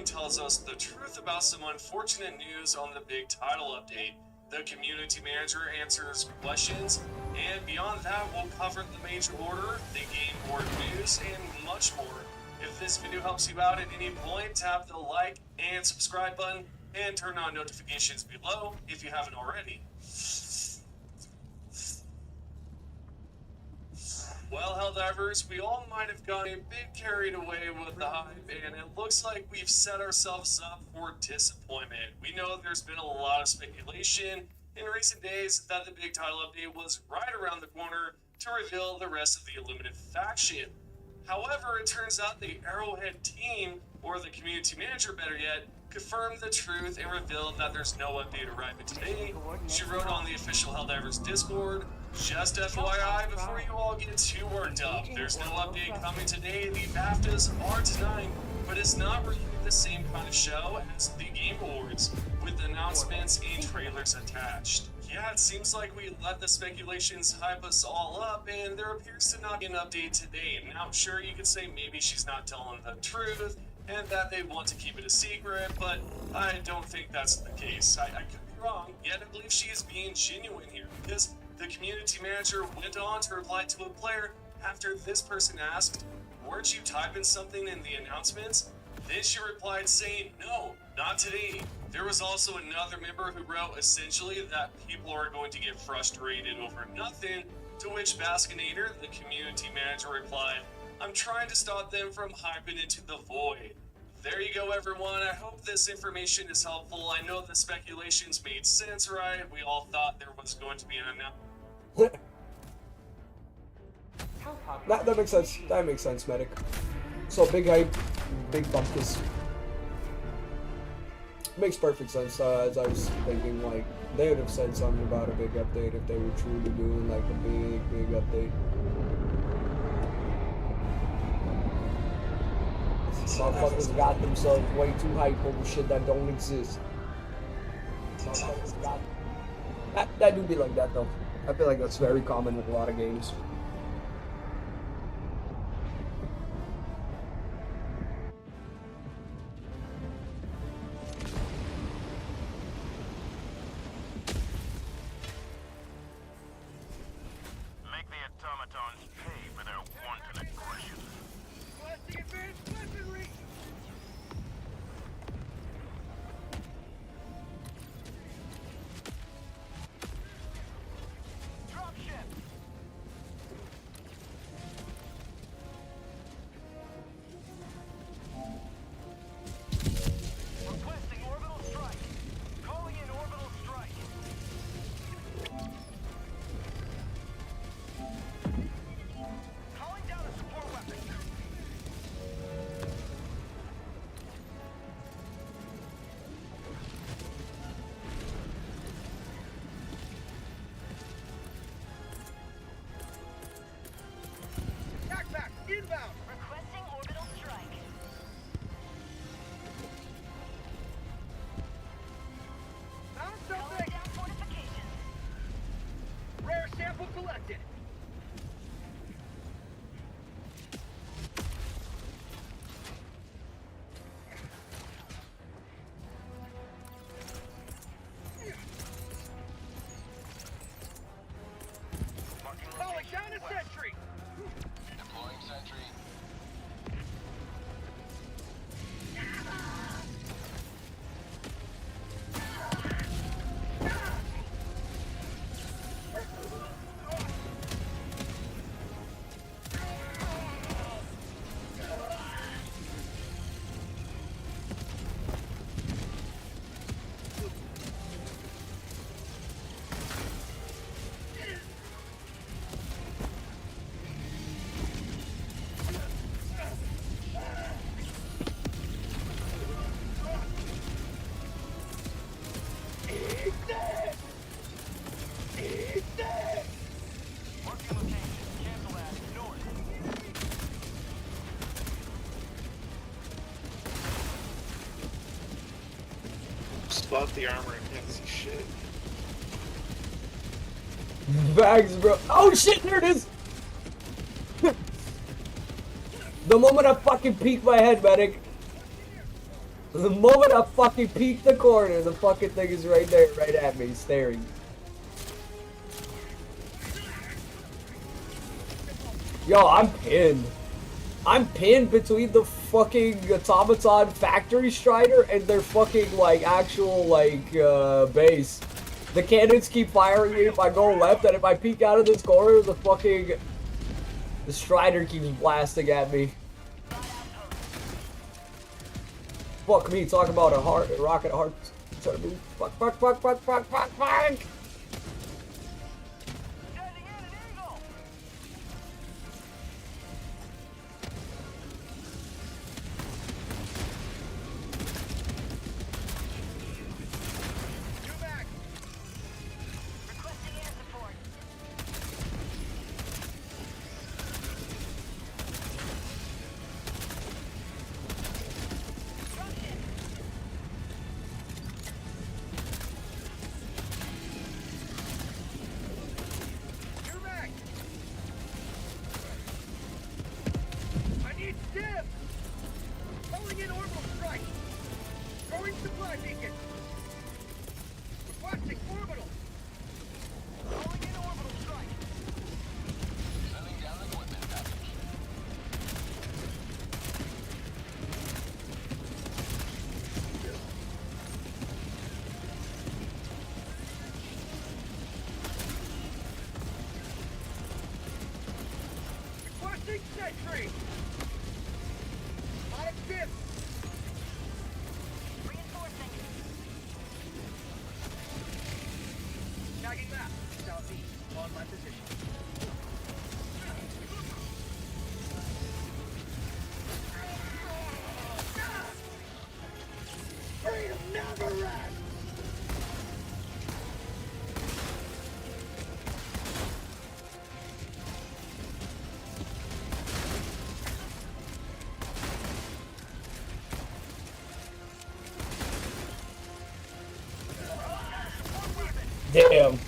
team tells us the truth about some unfortunate news on the big title update. The community manager answers questions, and beyond that, we'll cover the major order, the game board news, and much more. If this video helps you out at any point, tap the like and subscribe button, and turn on notifications below if you haven't already. Well, Helldivers, we all might have gotten a bit carried away with the hype, and it looks like we've set ourselves up for disappointment. We know there's been a lot of speculation in recent days that the big title update was right around the corner to reveal the rest of the Illuminate faction. However, it turns out the Arrowhead team, or the community manager better yet, confirmed the truth and revealed that there's no update arriving today. She wrote on the official Helldivers Discord, "Just FYI, before you all get too worked up, there's no update coming today. The BAFTAs are tonight, but it's not really the same kind of show as the Game Awards, with announcements and trailers attached." Yeah, it seems like we let the speculations hype us all up, and there appears to not be an update today. Now, sure, you could say maybe she's not telling the truth, and that they want to keep it a secret, but I don't think that's the case. I could be wrong, yet I believe she is being genuine here, because the community manager went on to reply to a player after this person asked, "Weren't you typing something in the announcements?" Then she replied saying, "No, not today." There was also another member who wrote essentially that people are going to get frustrated over nothing, to which Baskinator, the community manager, replied, "I'm trying to stop them from hyping into the void." There you go, everyone. I hope this information is helpful. I know the speculations made sense, right? We all thought there was going to be an announcement. That makes sense. That makes sense, Medic. So big hype, big bumpers. Makes perfect sense. As I was thinking, like they would have said something about a big update if they were truly doing like a big update. Motherfuckers got themselves way too hyped over shit that don't exist. That do be like that though. I feel like that's very common with a lot of games. Make the automatons pay for their wanton aggression. Blasting advanced weaponry! Dropship! Requesting orbital strike. Calling in orbital strike. Calling down a support weapon. Backpack inbound. Requesting orbital strike. Found Calling something. down fortifications. Rare sample collected. Calling down a sentry. Deploying sentry. Marking location. Cancel that. North. Spot the armor and can't see shit. Bags, bro. Oh shit, there it is! The moment I fucking peeked my head, Medic. The moment I fucking peek the corner, the fucking thing is right there, right at me, staring. Yo, I'm pinned. I'm pinned between the fucking automaton factory strider and their fucking, like, actual, like, base. The cannons keep firing me if I go left, and if I peek out of this corner, the strider keeps blasting at me. Fuck me, talk about a rocket heart. Fuck. Sending in an eagle. Requesting air support. Dropship. I need stim! Calling in orbital strike! Throwing supply beacon! Requesting orbital! Calling in orbital strike! Sending down equipment package. Requesting sentry! Out of stim! Reinforcing. Tagging map, southeast, on my position. Freedom never rests! Damn.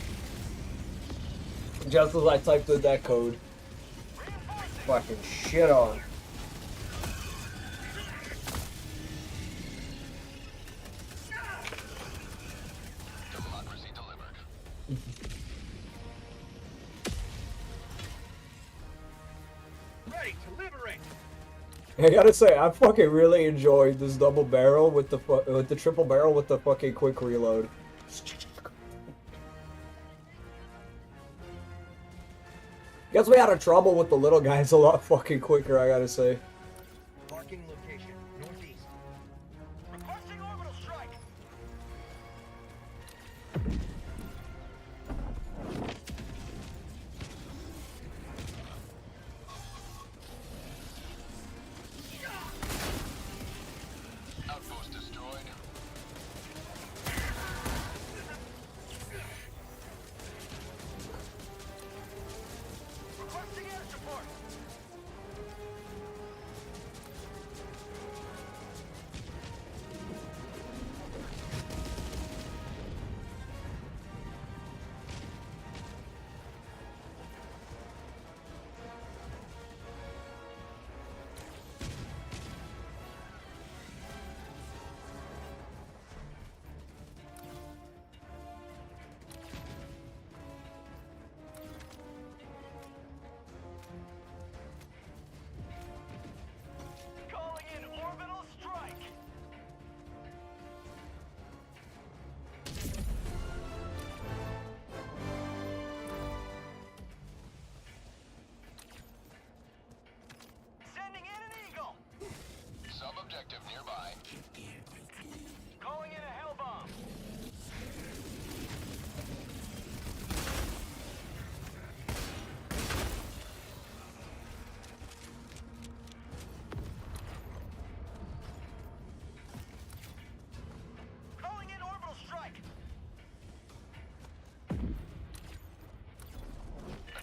Just as I typed in that code. Fucking shit on. Democracy delivered. Ready to liberate! I gotta say, I fucking really enjoyed this double barrel with the triple barrel with the fucking quick reload. Guess we had a trouble with the little guys a lot fucking quicker, I gotta say. Marking location, northeast. Requesting orbital strike. Outpost destroyed. Requesting air support. Calling in orbital strike. Sending in an eagle. Sub-objective nearby. Calling in a hell bomb. Calling in orbital strike.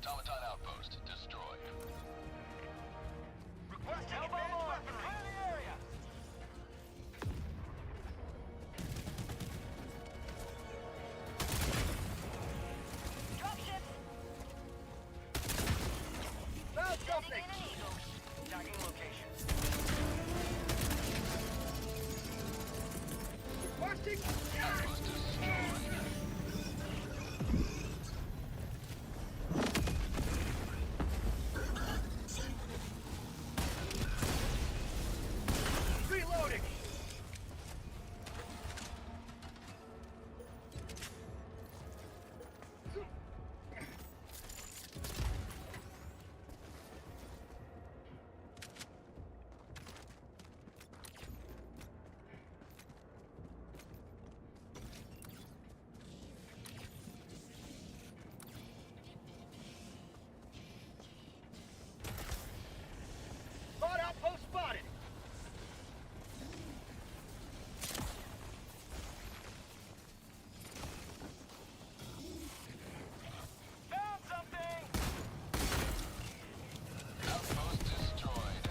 Automaton outpost destroyed. Requesting advanced weaponry. Clear the area. Dropship. Found Sending something! in an eagle. Tagging location. Reloading. Spot outpost spotted. Found something. Outpost destroyed.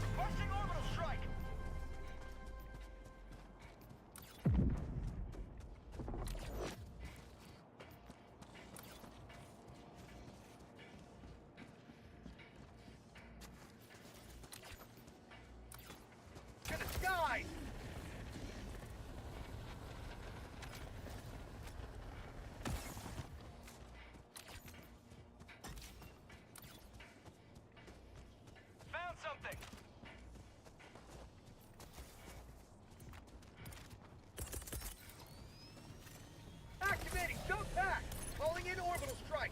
Requesting orbital strike. To the sky. Found something. Activating jump pack. Calling in orbital strike.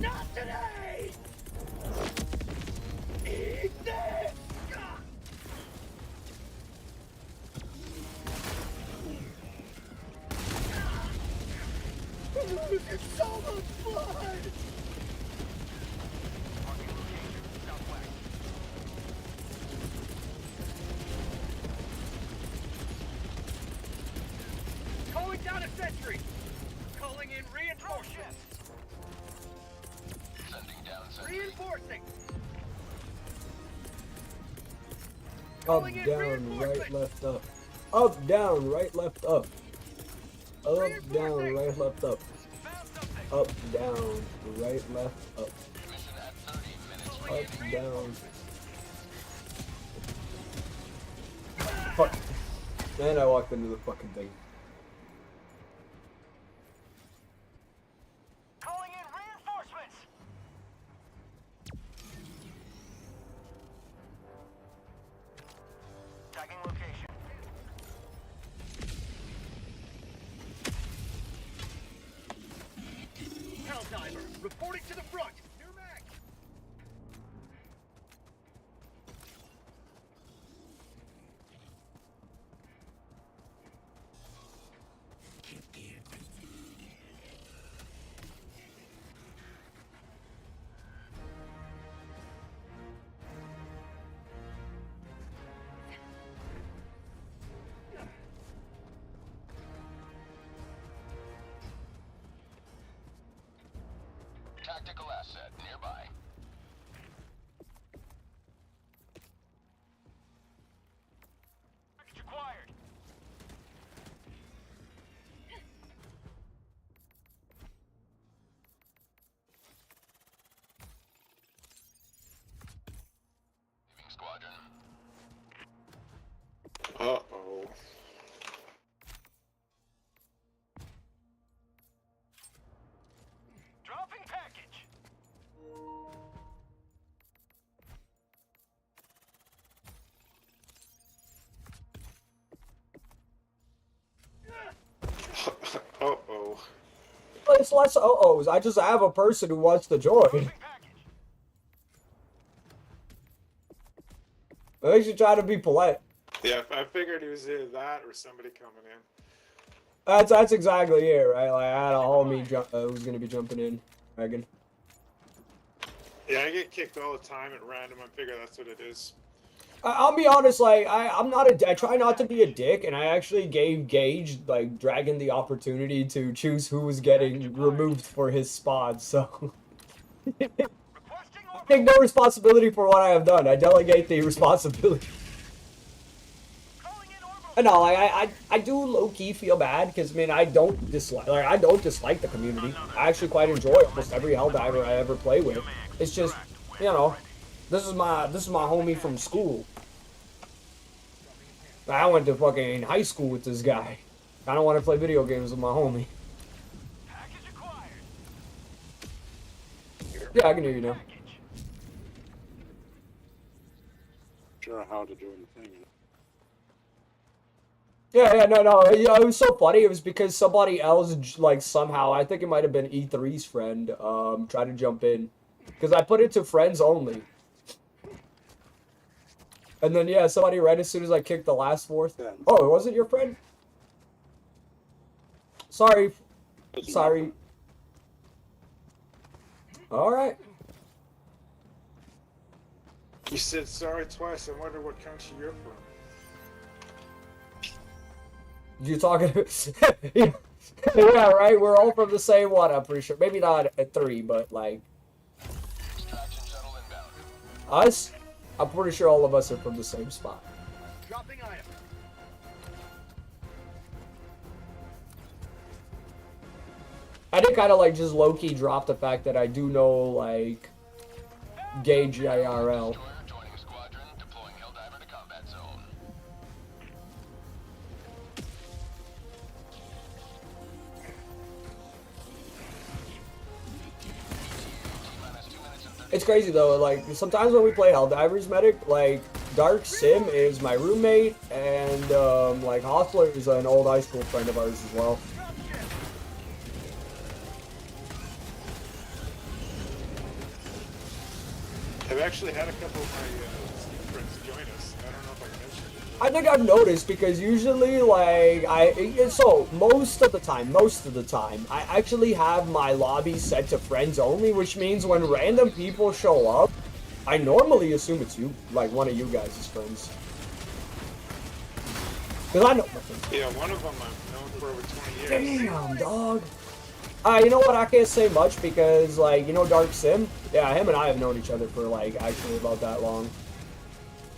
Not today. Eat this. It's so much fun. Marking location. Southwest. Calling down a sentry. Calling in reinforcements. Sending down sentry. Reinforcing. Up, Calling in down, right, reinforcements. left, up. Up, down, right, left, up. Up, down, right, left, up. Found something. Up, down, right, left, up. Mission at 30 minutes Up, remaining. down. Fuck. And I walked into the fucking thing. Calling in reinforcements. Tagging location. Helldiver, reporting to the front. New mag. Tactical asset nearby. Package acquired. Leaving squadron. Uh-oh. Dropping package. Uh-oh. It's less uh-ohs. I just have a person who wants to join. Dropping package. I should try to be polite. Yeah, I figured it was either that or somebody coming in. That's exactly it, right? Like, I had a homie who's gonna be jumping in. Megan. Yeah, I get kicked all the time at random. I figure that's what it is. I'll be honest, like, I'm not I try not to be a dick, and I actually gave Gage, like, Dragon the opportunity to choose who was getting removed for his spot, so... Requesting I take no responsibility for what I have done. I delegate the responsibility. calling in orbital. And no, like, I do low-key feel bad, because, I mean, I don't dislike the community. I actually quite enjoy almost every Helldiver I ever play with. It's just, you know, This is my homie from school. I went to fucking high school with this guy. I don't want to play video games with my homie. Package acquired. Yeah, I can hear you now. Package. Sure how to do anything. Yeah, no. It was so funny. It was because somebody else, like, somehow, I think it might have been E3's friend, tried to jump in. Because I put it to friends only. And then, yeah, somebody right as soon as I kicked the last fourth. Yeah. Oh, it wasn't your friend? Sorry. Doesn't Sorry. matter. Alright. You said sorry twice. I wonder what country you're from. You talking yeah, yeah, right? We're all from the same one, I'm pretty sure. Maybe not at 3, but like Extraction shuttle inbound. us, I'm pretty sure all of us are from the same spot. Dropping item. I did kind of like just low-key drop the fact that I do know like Gauge IRL. Destroyer joining squadron, deploying Helldiver to combat zone. It's crazy though, like sometimes when we play Helldivers Medic, like Dark Sim is my roommate and like Hostler is an old high school friend of ours as well. I've actually had a couple of my friends join us. I don't know if I mentioned it. I think I've noticed because usually, like, most of the time, I actually have my lobby set to friends only, which means when random people show up, I normally assume it's you, like one of you guys' friends. Because I know my friends. Yeah, one of them I've known for over 20 years. Damn, dog. You know what? I can't say much because, like, you know Dark Sim? Yeah, him and I have known each other for, like, actually about that long.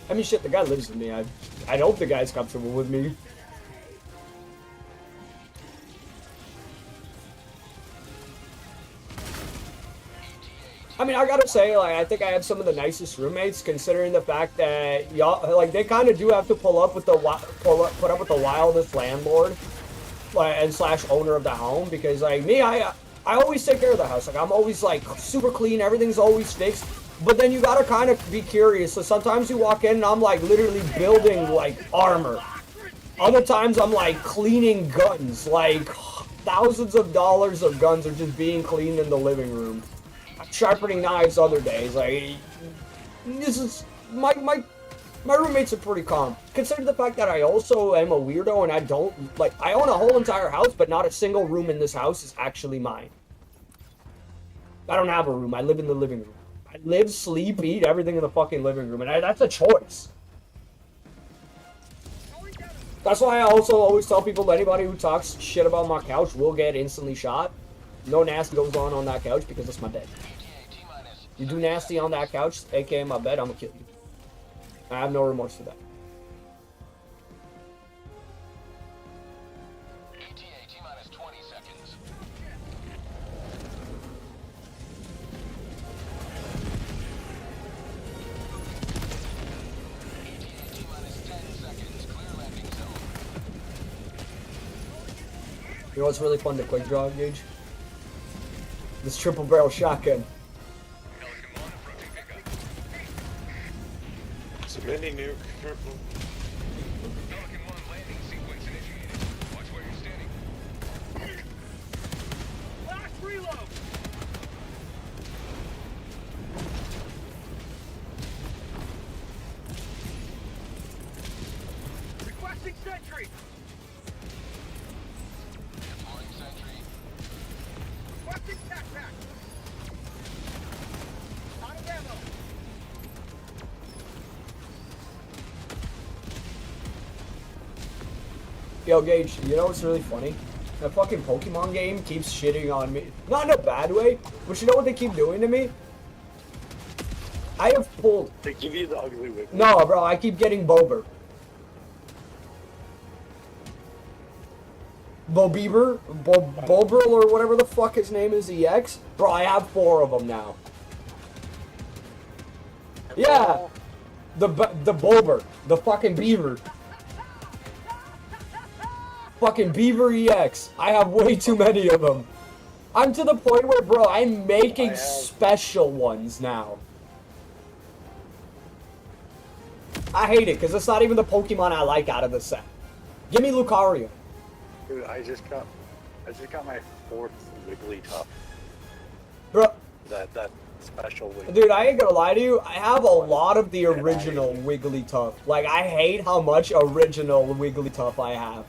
I mean, shit, the guy lives with me. I hope the guy's comfortable with me. I mean, I gotta say, like, I think I have some of the nicest roommates, considering the fact that y'all, like, they kind of do have to put up with the wildest landlord, like, and slash owner of the home, because like me, I always take care of the house. Like, I'm always like super clean, everything's always fixed. But then you gotta kind of be curious. So sometimes you walk in and I'm like literally building like armor. Other times I'm like cleaning guns, like thousands of dollars of guns are just being cleaned in the living room. Sharpening knives other days, like, this is, my roommates are pretty calm. Consider the fact that I also am a weirdo and I don't, like, I own a whole entire house, but not a single room in this house is actually mine. I don't have a room, I live in the living room. I live, sleep, eat, everything in the fucking living room, and that's a choice. That's why I also always tell people that anybody who talks shit about my couch will get instantly shot. No nasty goes on that couch because it's my bed. You do nasty on that couch, aka my bed, I'm gonna kill you. I have no remorse for that. ETA T-minus 20 seconds. ETA T-minus 10 seconds. Clear landing zone. You know what's really fun to quick draw, Gage? This triple barrel shotgun. It's a mini nuke. Careful. Pelican 1 landing sequence initiated. Watch where you're standing. Last reload. Requesting sentry. Deploying sentry. Requesting backpack. Out of ammo. Yo, Gage, you know what's really funny? That fucking Pokemon game keeps shitting on me. Not in a bad way, but you know what they keep doing to me? I have pulled... They give you the ugly whip. No, bro, I keep getting Bober. Bobeber? Boberl or whatever the fuck his name is, EX? Bro, I have 4 of them now. Yeah, the Bulber, the fucking beaver. Fucking Beaver EX. I have way too many of them. I'm to the point where, bro, I'm making special ones now. I hate it, because it's not even the Pokemon I like out of the set. Give me Lucario. Dude, I just got my 4th Wigglytuff. Bro, That special Wigglytuff. dude, I ain't gonna lie to you. I have a lot of the original Wigglytuff. Like, I hate how much original Wigglytuff I have.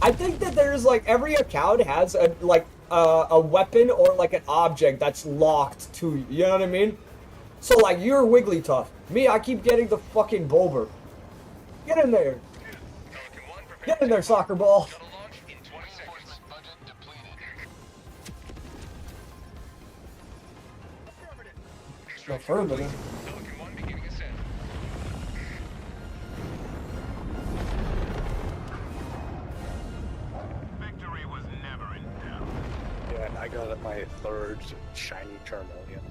I think that there's, like, every account has, a weapon or, like, an object that's locked to you. You know what I mean? So, like, you're Wigglytuff. Me, I keep getting the fucking Bulber. Get in there. Get in there, soccer ball. No further. Victory was never in doubt. Yeah, and I got my 3rd shiny Charmeleon.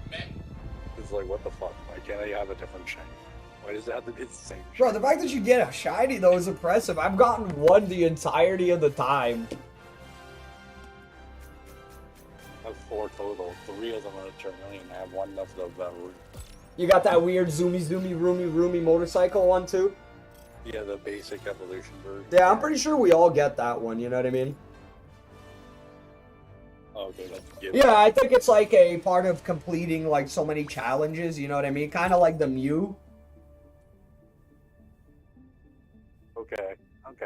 It's like, what the fuck? Why can't I have a different shiny? Why does it have to be the same shiny? Bro, the fact that you get a shiny, though, is impressive. I've gotten one the entirety of the time. I have 4 total. 3 of them are Charmeleon. I have 1 of the You got that weird roomy motorcycle one, too? yeah, the basic evolution version. Yeah, I'm pretty sure we all get that one, you know what I mean? Okay, that's good. Yeah, I think it's like a part of completing, like, so many challenges, you know what I mean? Kind of like the Mew. Okay.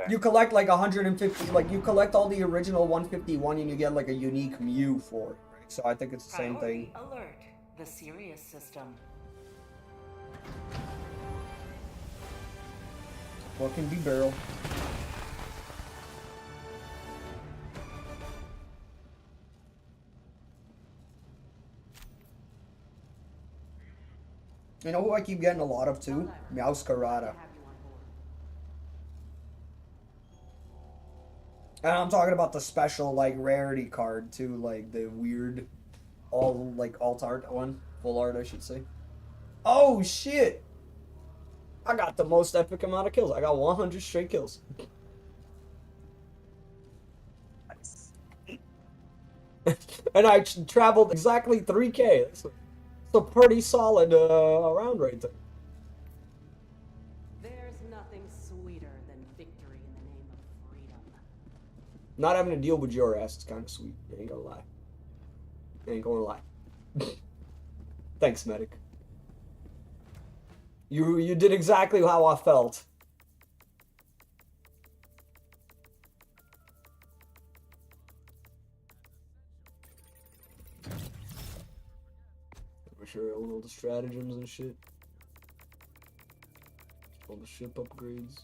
You collect, like, 150, like, you collect all the original 151 and you get, like, a unique Mew for it, right? So I think it's the same thing. Alert, the Sirius system. Fucking B-Barrel. You know who I keep getting a lot of too? Meowscarada. And I'm talking about the special, like, rarity card too, like the weird, alt art one. Full art, I should say. Oh shit! I got the most epic amount of kills. I got 100 straight kills. And I traveled exactly 3K. That's a pretty solid round right there. There's nothing sweeter than victory in the name of freedom. Not having to deal with your ass is kind of sweet. I ain't gonna lie. I ain't gonna lie. Thanks, medic. You did exactly how I felt. For sure, all the stratagems and shit. All the ship upgrades.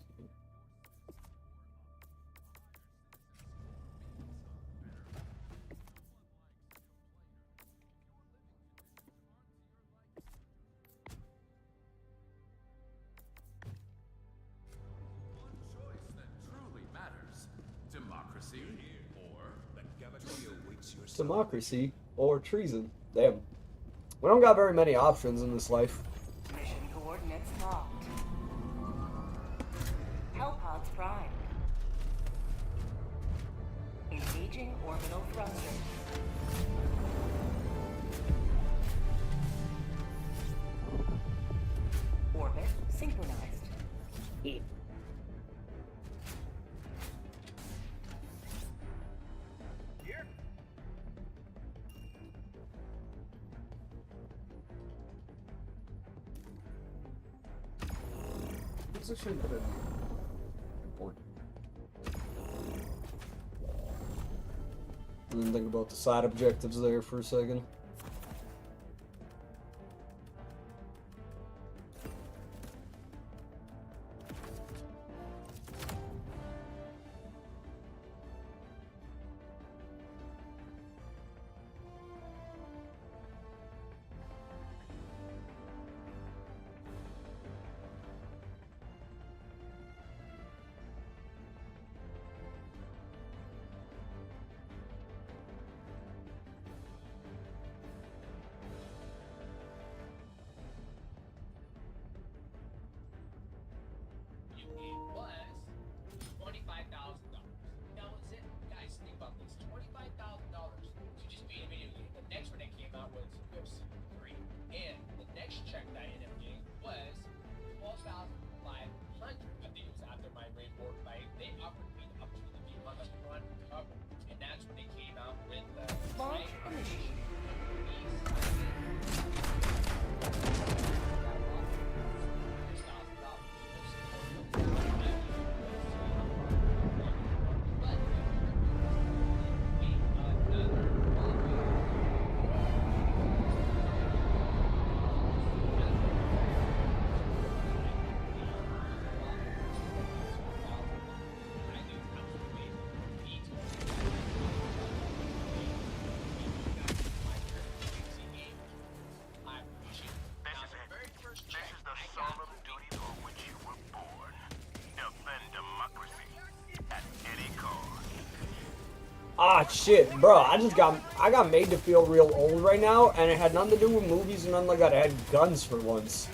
Democracy or treason. Damn. We don't got very many options in this life. Mission coordinates locked. Hellpods prime. Engaging orbital thrusters. Orbit synchronized. It's actually good. Important. Didn't think about the side objectives there for a second. Ah, shit, bro. I got made to feel real old right now, and it had nothing to do with movies and nothing like that. It had guns for once.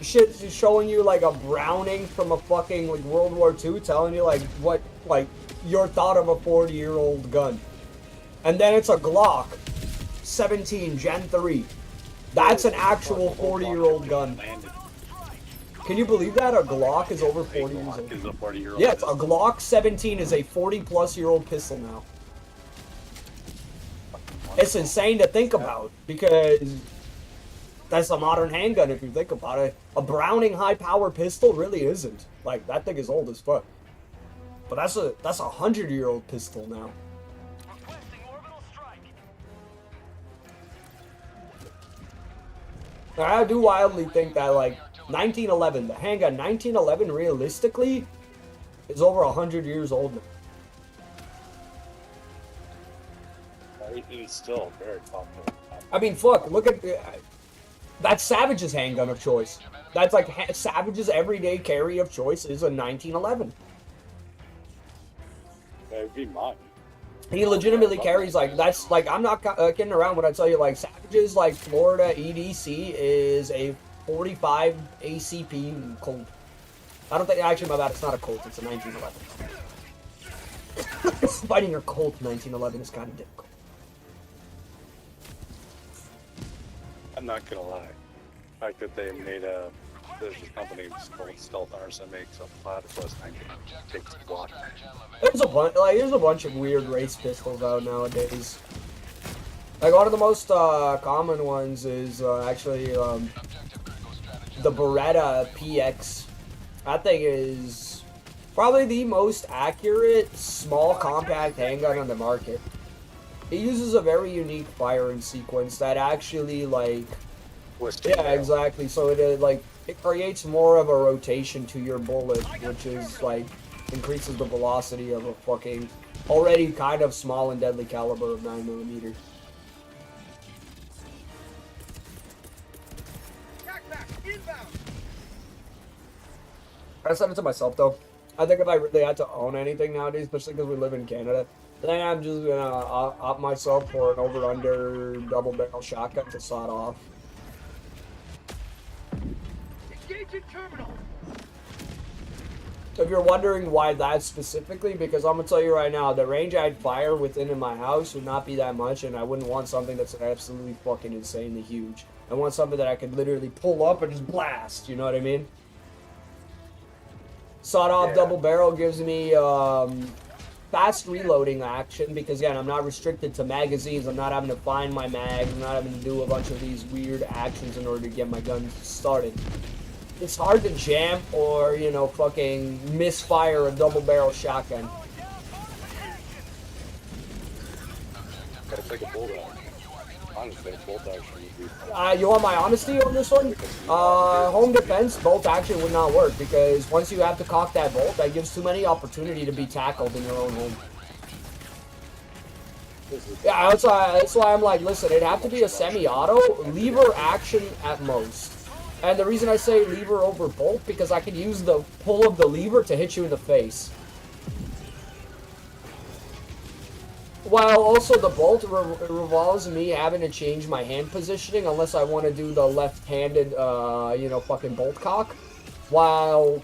Shit is showing you like a Browning from a fucking like World War II, telling you like what like your thought of a 40-year-old gun, and then it's a Glock 17 Gen 3. That's an actual 40-year-old gun. Can you believe that? A Glock is over 40 years old. Is a 40-year-old. Yes, a Glock 17 is a 40-plus-year-old pistol now. It's insane to think about because that's a modern handgun if you think about it. A Browning high-power pistol really isn't. Like, that thing is old as fuck. But that's a 100-year-old pistol now. Requesting orbital strike. Now, I do wildly think that, like, 1911, the handgun 1911 realistically is over 100 years old now. It's still very popular. I mean, fuck, look at that's Savage's handgun of choice. That's like Savage's everyday carry of choice is a 1911. That would be mine. He legitimately carries like that's like I'm not kidding around when I tell you like Savage's like Florida EDC is a 45 ACP Colt. I don't think actually my bad. It's not a Colt. It's a 1911. Fighting a Colt 1911 is kind of difficult. I'm not gonna lie. The fact that they made there's this company called Stealth Arms that makes a platypus tank that takes block. There's a bunch of weird race pistols out nowadays. Like one of the most common ones is actually the Beretta PX. That thing is probably the most accurate small compact handgun on the market. It uses a very unique firing sequence that actually like exactly. So it like it creates more of a rotation to your bullet, which is like increases the velocity of a fucking already kind of small and deadly caliber of 9mm. I said it to myself though. I think if I really had to own anything nowadays, especially because we live in Canada, then I'm just gonna opt myself for an over-under double-barrel shotgun to sawed off. Engaging terminal. If you're wondering why that specifically, because I'm gonna tell you right now, the range I'd fire within in my house would not be that much, and I wouldn't want something that's absolutely fucking insanely huge. I want something that I could literally pull up and just blast. You know what I mean? Sawed-off double barrel gives me fast reloading action because, again, I'm not restricted to magazines. I'm not having to find my mag. I'm not having to do a bunch of these weird actions in order to get my gun started. It's hard to jam or, you know, fucking misfire a double barrel shotgun. Gotta take a bolt out. Honestly, a bolt action would be You want my honesty on this one? Home defense, bolt action would not work because once you have to cock that bolt, that gives too many opportunity to be tackled in your own home. Yeah, that's why I'm like, listen, it'd have to be a semi-auto, lever action at most. And the reason I say lever over bolt, because I can use the pull of the lever to hit you in the face. While also the bolt revolves me having to change my hand positioning unless I want to do the left-handed, you know, fucking bolt cock. While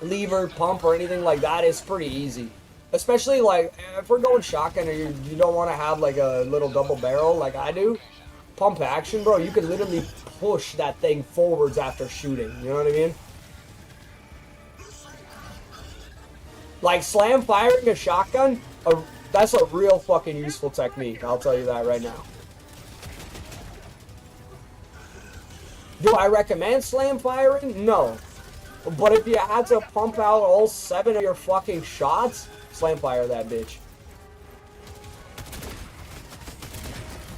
lever, pump, or anything like that is pretty easy. Especially, like, if we're going shotgun or you don't want to have, like, a little double barrel like I do, pump action, bro, you can literally push that thing forwards after shooting. You know what I mean? Like, slam firing a shotgun, that's a real fucking useful technique, I'll tell you that right now. Do I recommend slam firing? No. But if you had to pump out all 7 of your fucking shots, slam fire that bitch.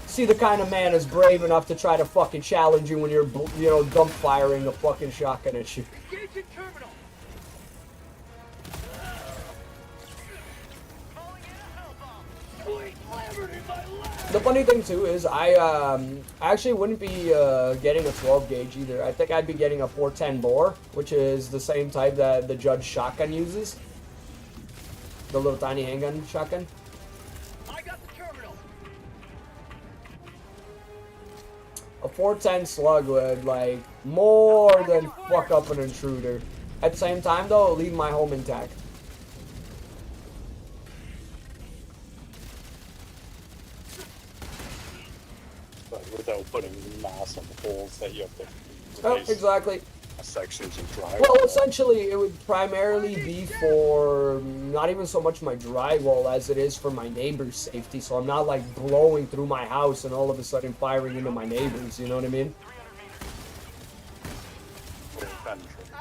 See the kind of man is brave enough to try to fucking challenge you when you're, you know, dump firing a fucking shotgun at you. Engaging terminal. The funny thing too is I actually wouldn't be getting a 12 gauge either. I think I'd be getting a 410 bore, which is the same type that the Judge shotgun uses. The little tiny handgun shotgun. I got the terminal. A 410 slug would, like, more than fuck up an intruder. At the same time, though, it'll leave my home intact. But without putting massive holes that you have to Oh, replace exactly. sections of drywall. Well, essentially, it would primarily be for not even so much my drywall as it is for my neighbor's safety. So I'm not like blowing through my house and all of a sudden firing into my neighbors. You know what I mean?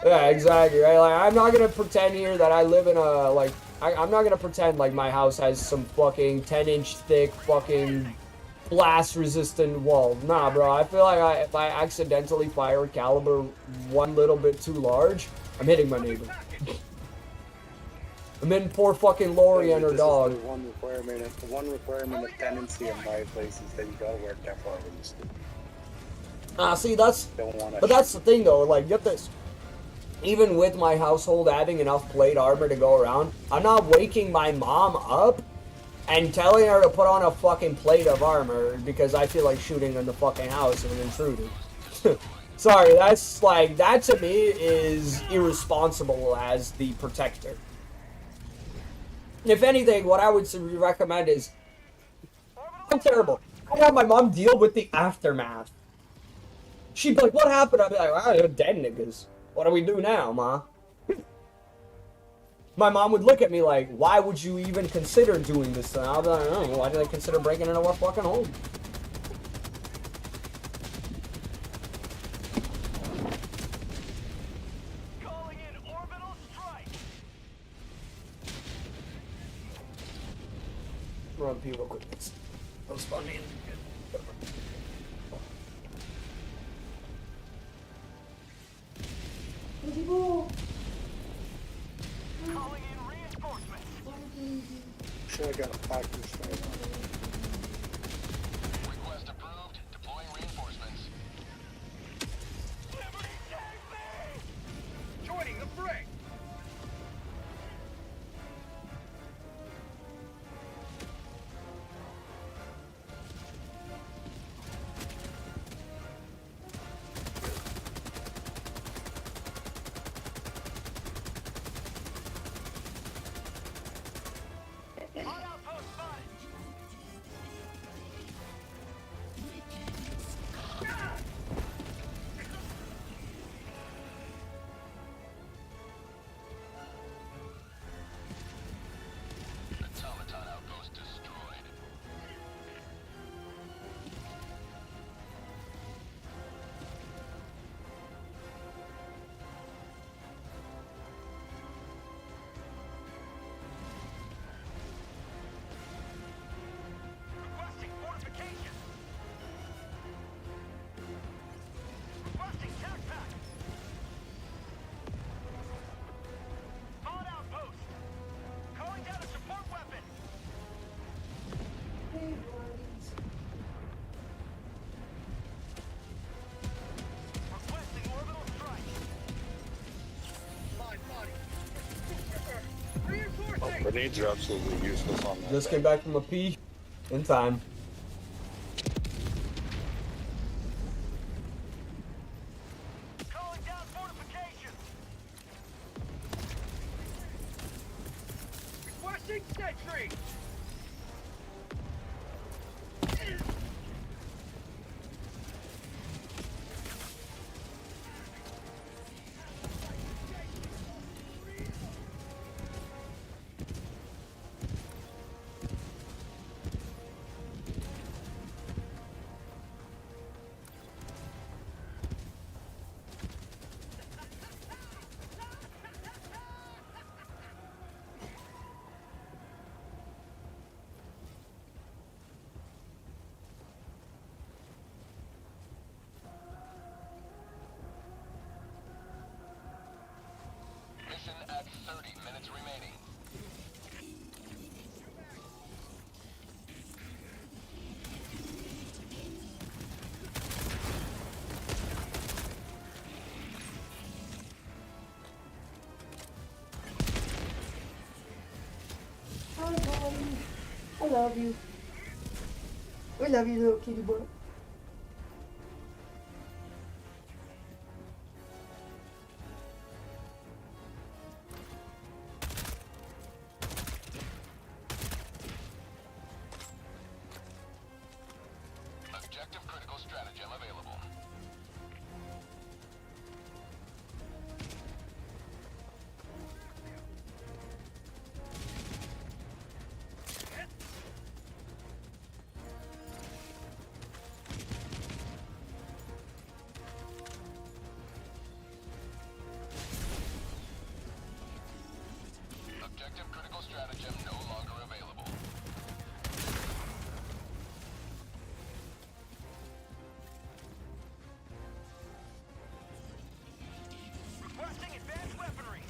Yeah, exactly. Right. Like, I'm not gonna pretend here that I live in a like. I'm not gonna pretend like my house has some fucking 10-inch thick fucking blast-resistant wall. Nah, bro. I feel like if I accidentally fire a caliber one little bit too large, I'm hitting my neighbor. I'm hitting poor fucking Lori and her dog. The one requirement of tenancy in my place is that you gotta wear Teflon when you sleep. See, that's. Don't wanna But that's the thing, though. Like, get this. Even with my household having enough plate armor to go around, I'm not waking my mom up and telling her to put on a fucking plate of armor because I feel like shooting in the fucking house of an intruder. Sorry, that's like, that to me is irresponsible as the protector. If anything, what I would recommend is, I'm terrible. I'd have my mom deal with the aftermath. She'd be like, what happened? I'd be like, well, you're dead niggas. What do we do now, ma? My mom would look at me like, why would you even consider doing this? And I'll be like, oh, why did I consider breaking into our fucking home? Calling in orbital strike. Run P real quick. That was funny. Calling in reinforcements. Sure, I got a practice right now. Request approved. Deploying reinforcements. Liberty, take me! Joining the fray. Hot outpost spotted. Automaton outpost destroyed. Requesting fortification. Requesting tac pack. Hot outpost. Calling down a support weapon. Requesting orbital strike. Live body. Reinforcing. Grenades are absolutely useless on that. Just came back from a pee. In time. Calling down fortifications. Requesting sentry. love you. We love you, little kitty boy. Objective critical stratagem available. Objective critical stratagem no longer available. Requesting advanced weaponry.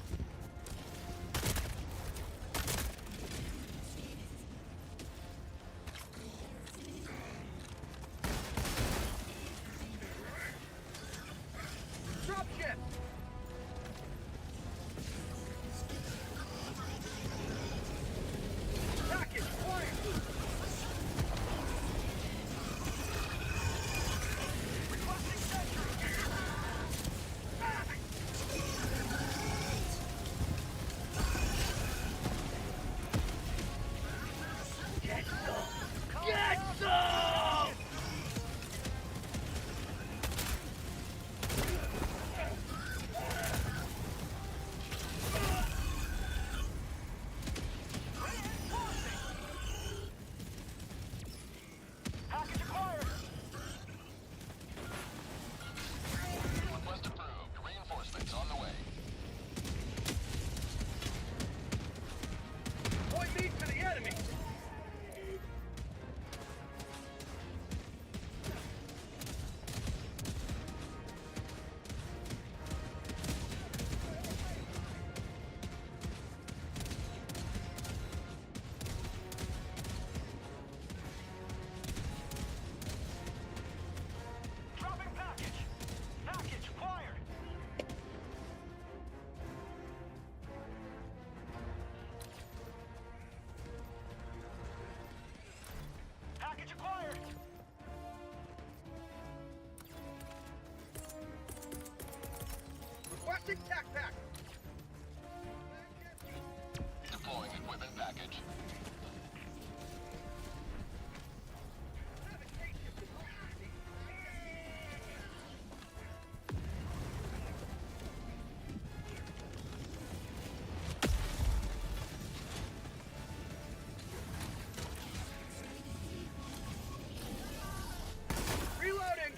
Dropship. Package acquired. Requesting sentry. Get some! Get some! Package acquired. Request approved. Reinforcements on the way. Point me to the enemy. Dropping package. Package acquired. Package acquired. Requesting tac pack. Deploying equipment package. Reloading.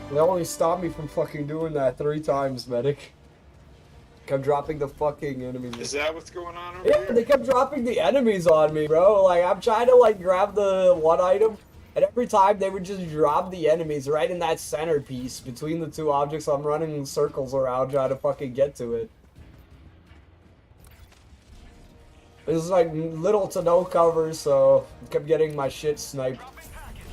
They only stopped me from fucking doing that 3 times, medic. Kept dropping the fucking enemies. Is that what's going on over Yeah, here? they kept dropping the enemies on me, bro. Like, I'm trying to, like, grab the one item, and every time they would just drop the enemies right in that centerpiece between the 2 objects I'm running in circles around trying to fucking get to it. It was, like, little to no cover, so I kept getting my shit sniped. Dropping package.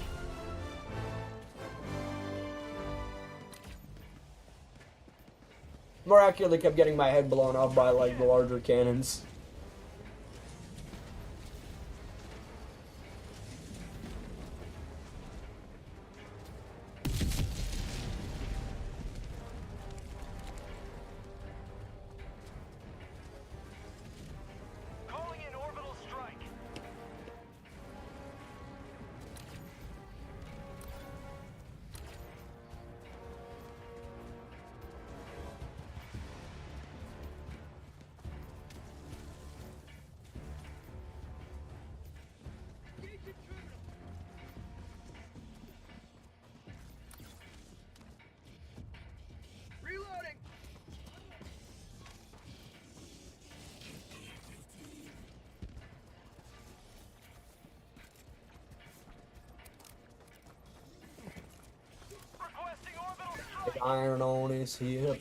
More accurately, kept getting my head blown off by, like, the larger cannons. Calling in orbital strike. iron on his hip.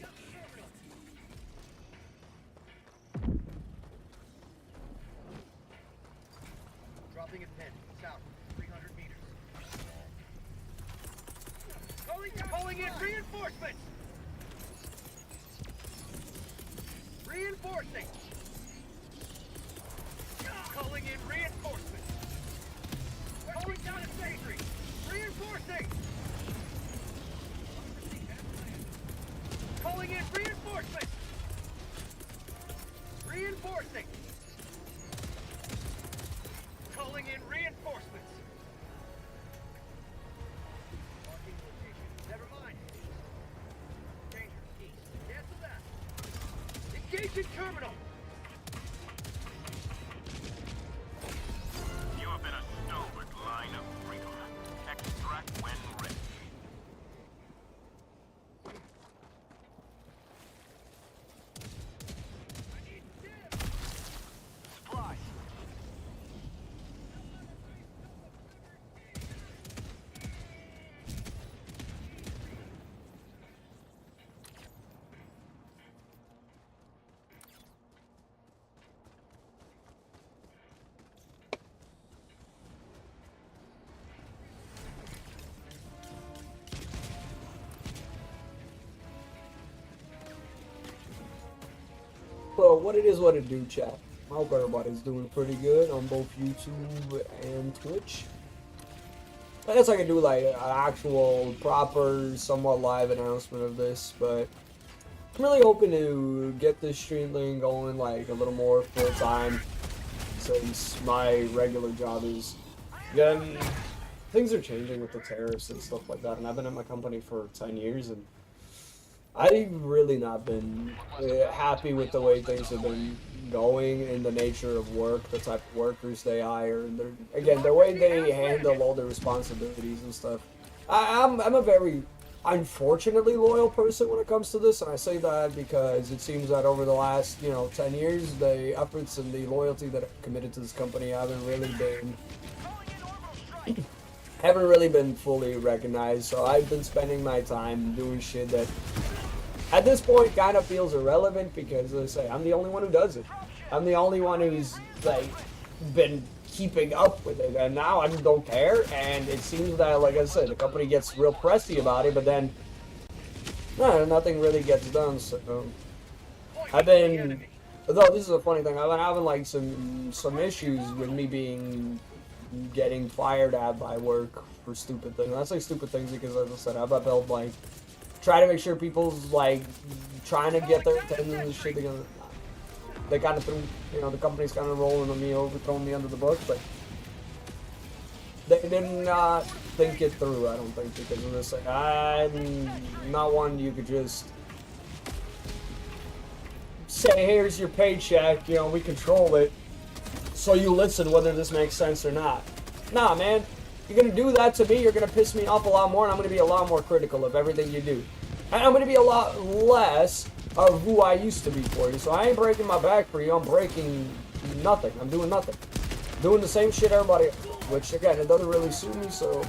Dropping a pin. South. 300 meters. Calling in reinforcements! Reinforcing! Calling in reinforcements! Calling down a sentry! Reinforcing! Calling in reinforcements! Reinforcing! Calling in reinforcements! Marking location. Never mind. Danger. East. Cancel that. Engaging terminal! You have been a stalwart line of freedom. Extract when ready. Supplies. Well, what it is, what it do, chat. I hope everybody's doing pretty good on both YouTube and Twitch. I guess I could do like an actual, proper, somewhat live announcement of this, but I'm really hoping to get this stream thing going like a little more full time, since my regular job is, again, things are changing with the tariffs and stuff like that, and I've been at my company for 10 years, and I've really not been happy with the way things have been going in the nature of work, the type of workers they hire, and again, the way they handle all their responsibilities and stuff. I'm a very, unfortunately, loyal person when it comes to this, and I say that because it seems that over the last, 10 years, the efforts and the loyalty that I've committed to this company haven't really been fully recognized. So I've been spending my time doing shit that at this point kind of feels irrelevant, because as I say, I'm the only one who does it. I'm the only one who's like been keeping up with it, and now I just don't care. And it seems that, like I said, the company gets real pressy about it, but then nothing really gets done. So I've been, though this is a funny thing, I've been having like some issues with me getting fired at by work for stupid things. And I say stupid things because, as I said, I've upheld like try to make sure people's like trying to get their attendance and shit. They kind of threw, the company's kind of rolling on me over, throwing me under the bus, but they did not think it through. I don't think, because of this. I'm not one you could just say, "Here's your paycheck. We control it, so you listen whether this makes sense or not." Nah, man. You're gonna do that to me, you're gonna piss me off a lot more, and I'm gonna be a lot more critical of everything you do. And I'm gonna be a lot less of who I used to be for you. So I ain't breaking my back for you, I'm breaking nothing. I'm doing nothing. Doing the same shit everybody else, which again, it doesn't really suit me, so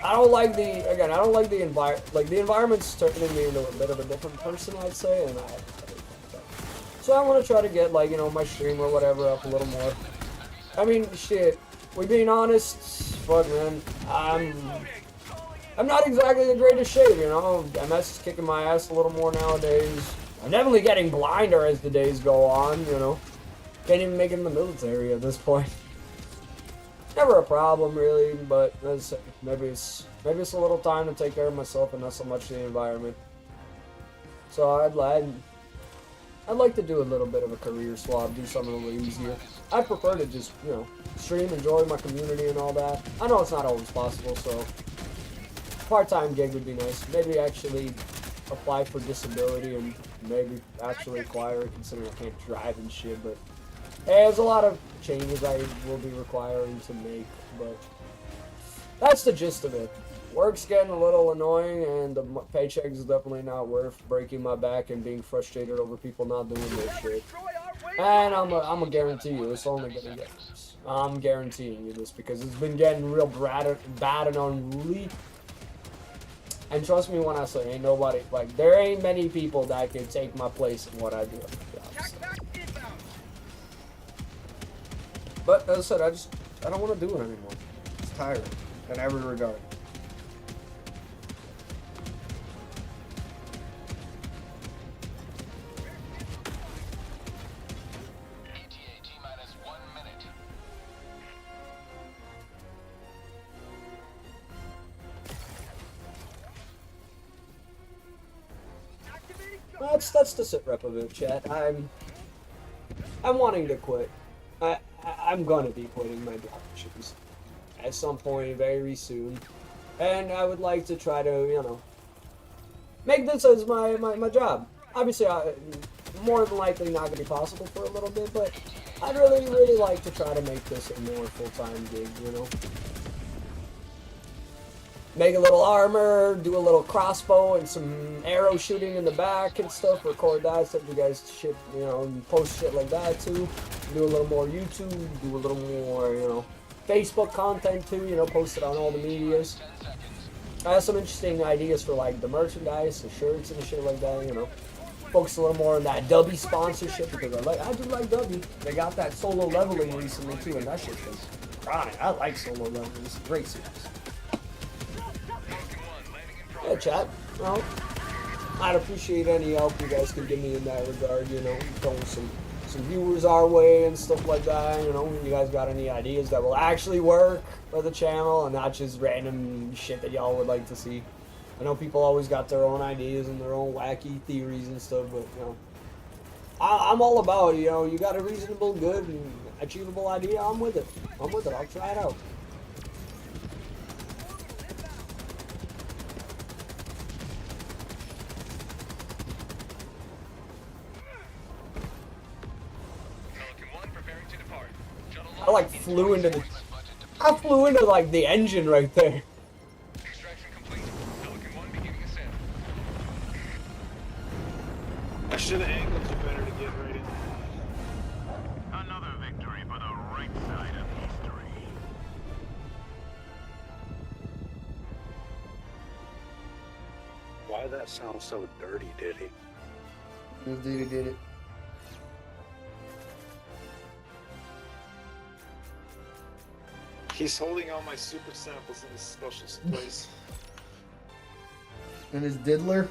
I don't like the environment. Like, the environment's turning me into a bit of a different person, I'd say, and so I want to try to get, like, my stream or whatever up a little more. I mean, shit, we being honest, fuck, man, I'm not exactly the greatest shape, MS is kicking my ass a little more nowadays. I'm definitely getting blinder as the days go on, Can't even make it in the military at this point. Never a problem, really, but as I say, maybe it's a little time to take care of myself and not so much the environment. So I'd like to do a little bit of a career swap, do something a little easier. I prefer to just, stream, enjoy my community and all that. I know it's not always possible, so part-time gig would be nice. Maybe actually apply for disability and maybe actually acquire it, considering I can't drive and shit, but there's a lot of changes I will be requiring to make, but that's the gist of it. Work's getting a little annoying, and the paycheck is definitely not worth breaking my back and being frustrated over people not doing their shit. And I'm gonna guarantee you, it's only gonna get worse. I'm guaranteeing you this, because it's been getting real bad and unruly. And trust me when I say, ain't nobody, like, there ain't many people that can take my place in what I do. But as I said, I don't want to do it anymore. It's tiring in every regard. That's the sit rep of it, chat. I'm wanting to quit. I'm gonna be quitting my job issues at some point very soon, and I would like to try to, you know, make this as my job. Obviously, more than likely not gonna be possible for a little bit, but I'd really like to try to make this a more full-time gig, you know. Make a little armor, do a little crossbow and some arrow shooting in the back and stuff, record that, send you guys shit, you know, and post shit like that too. Do a little more YouTube, do a little more, you know, Facebook content too, you know, post it on all the medias. I have some interesting ideas for like the merchandise, the shirts and shit like that, you know. Focus a little more on that Dubby sponsorship because I do like Dubby. They got that solo leveling recently too, and that shit was chronic. I like solo leveling, it's a great series. Yeah, chat. Well, I'd appreciate any help you guys can give me in that regard, you know, throwing some viewers our way and stuff like that, you know. You guys got any ideas that will actually work for the channel and not just random shit that y'all would like to see. I know people always got their own ideas and their own wacky theories and stuff, but, you know, I'm all about it, you know. You got a reasonable, good, and achievable idea, I'm with it. I'll try it out. I flew into like the engine right there. Extraction complete. Pelican 1 beginning ascent. I should have angled you better to get right in. Another victory for the right side of history. Why did that sound so dirty, Diddy? Diddy did it. He's holding all my super samples in his special place. And his diddler.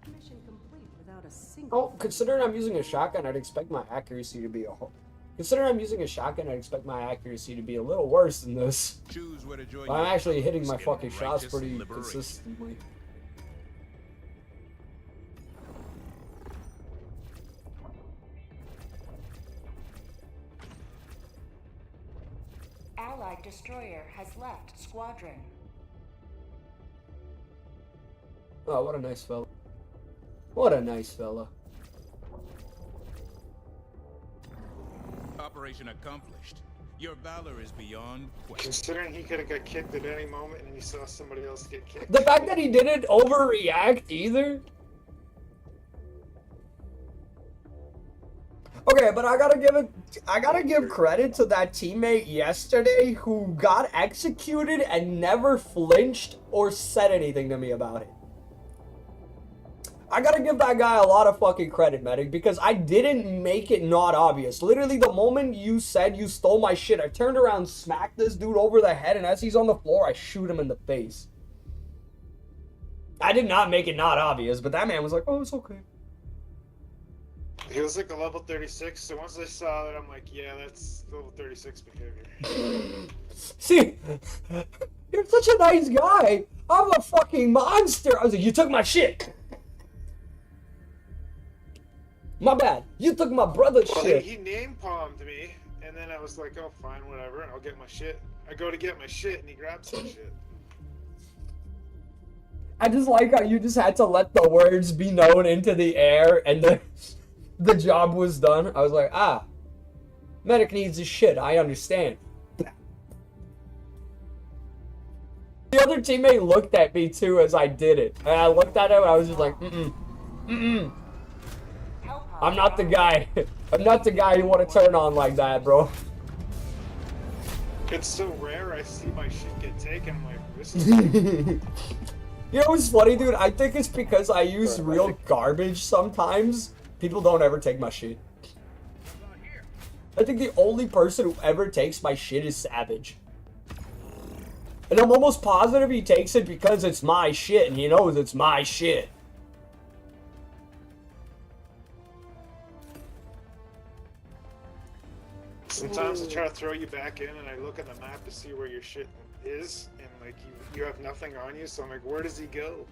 Mission complete without a single. Oh, considering I'm using a shotgun, I'd expect my accuracy to be Considering I'm using a shotgun, I'd expect my accuracy to be a little worse than this. Choose where to join. I'm actually hitting my in fucking shots righteous pretty liberation. consistently. Allied destroyer has left squadron. Oh, what a nice fella. What a nice fella. Operation accomplished. Your valor is beyond question. Considering he could have got kicked at any moment and he saw somebody else get kicked. The fact that he didn't overreact either. Okay, but I gotta give credit to that teammate yesterday who got executed and never flinched or said anything to me about it. I gotta give that guy a lot of fucking credit, medic, because I didn't make it not obvious. Literally, the moment you said you stole my shit, I turned around, smacked this dude over the head, and as he's on the floor, I shoot him in the face. I did not make it not obvious, but that man was like, oh, it's okay. He was like a level 36, so once I saw that, I'm like, yeah, that's level 36 behavior. See, you're such a nice guy. I'm a fucking monster. I was like, you took my shit. My bad. You took my brother's Well, shit. he name palmed me, and then I was like, oh, fine, whatever, I'll get my shit. I go to get my shit, and he grabs my shit. I just like how you just had to let the words be known into the air, and the job was done. I was like, ah, medic needs his shit. I understand. The other teammate looked at me too as I did it, and I looked at him and I was just like, I'm not the guy. I'm not the guy you want to turn on like that, bro. It's so rare I see my shit get taken. I'm like, this is. You know what's funny, dude? I think it's because I use real garbage sometimes. People don't ever take my shit. I think the only person who ever takes my shit is Savage. And I'm almost positive he takes it because it's my shit, and he knows it's my shit. Sometimes I try to throw you back in, and I look at the map to see where your shit is, and like you have nothing on you, so I'm like, where does he go?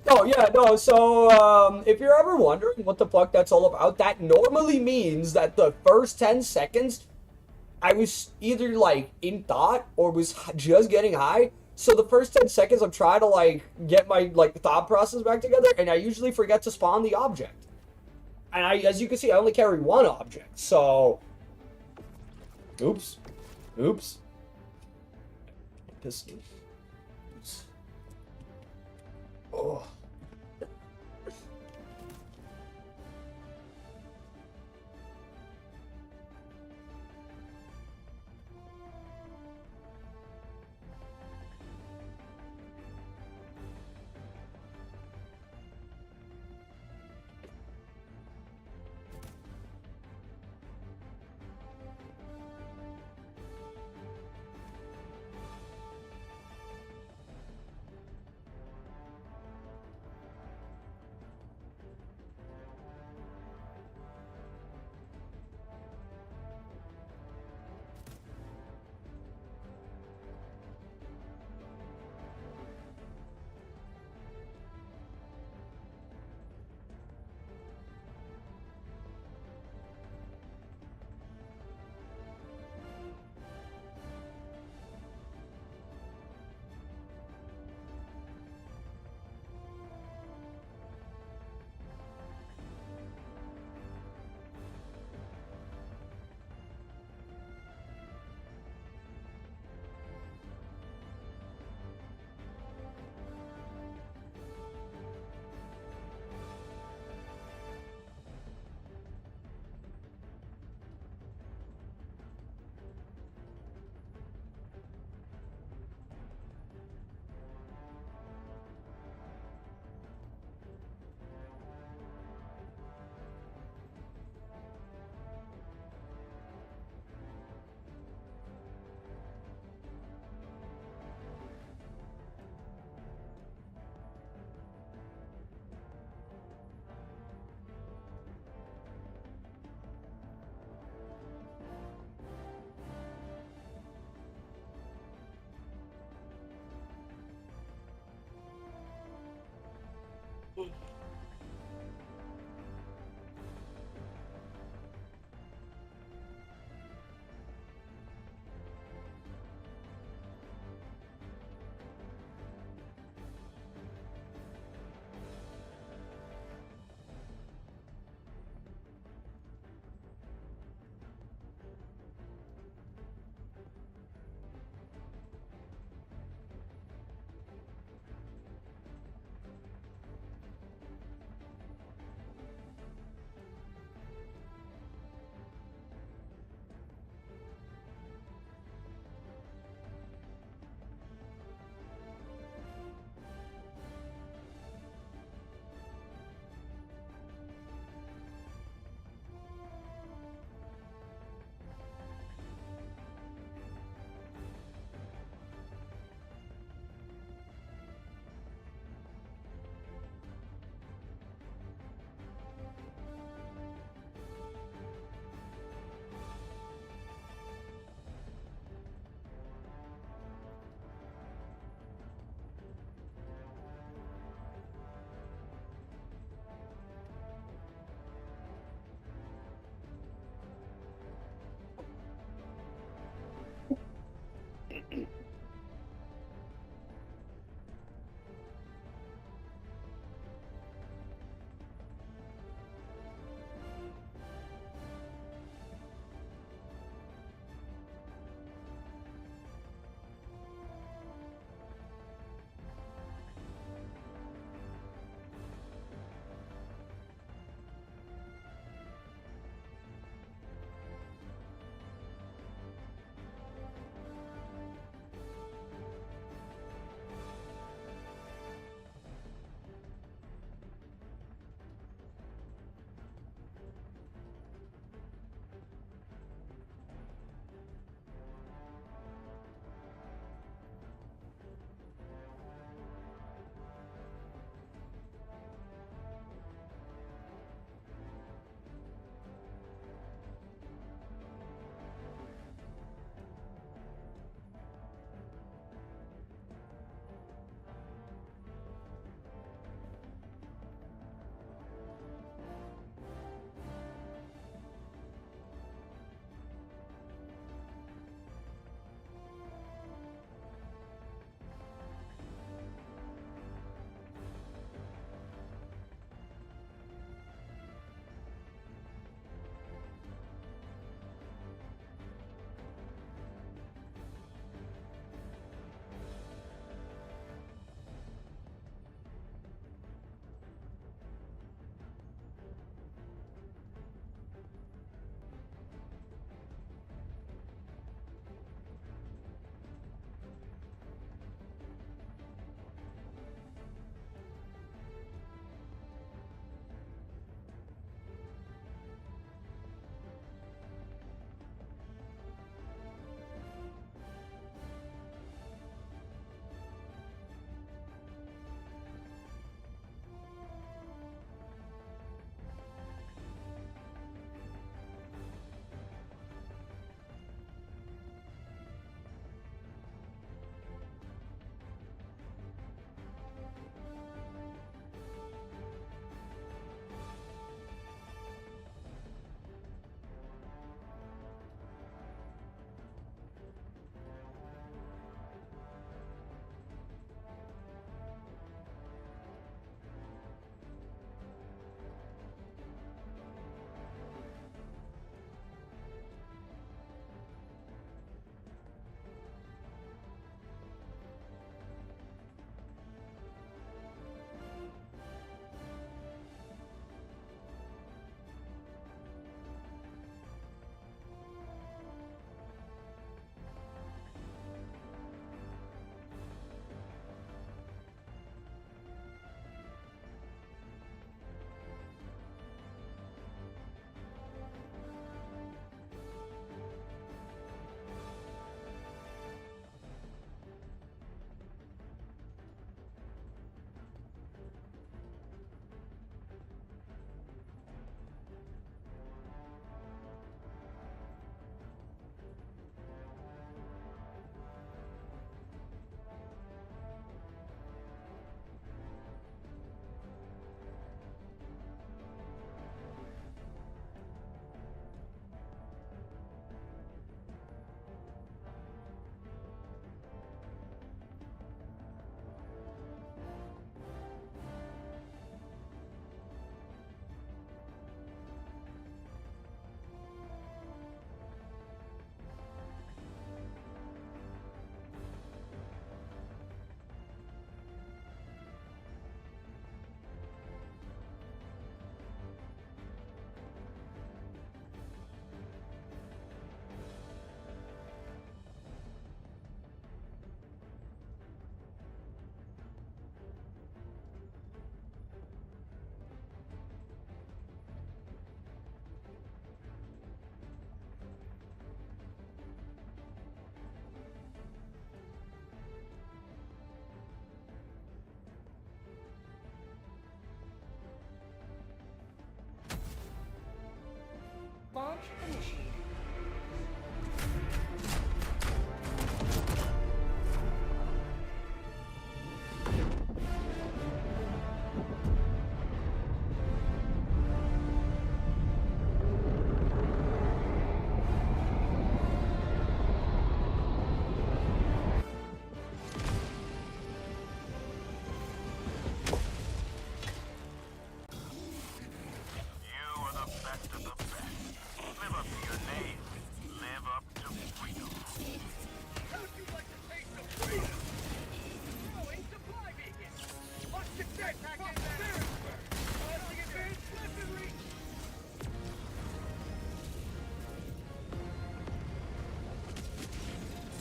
Oh, yeah, no, so, if you're ever wondering what the fuck that's all about, that normally means that the first 10 seconds, I was either, like, in thought or was just getting high. So the first 10 seconds, I'm trying to, like, get my, like, thought process back together, and I usually forget to spawn the object. And as you can see, I only carry one object, so... Oops. Oops. Pistol. Oops. Oh.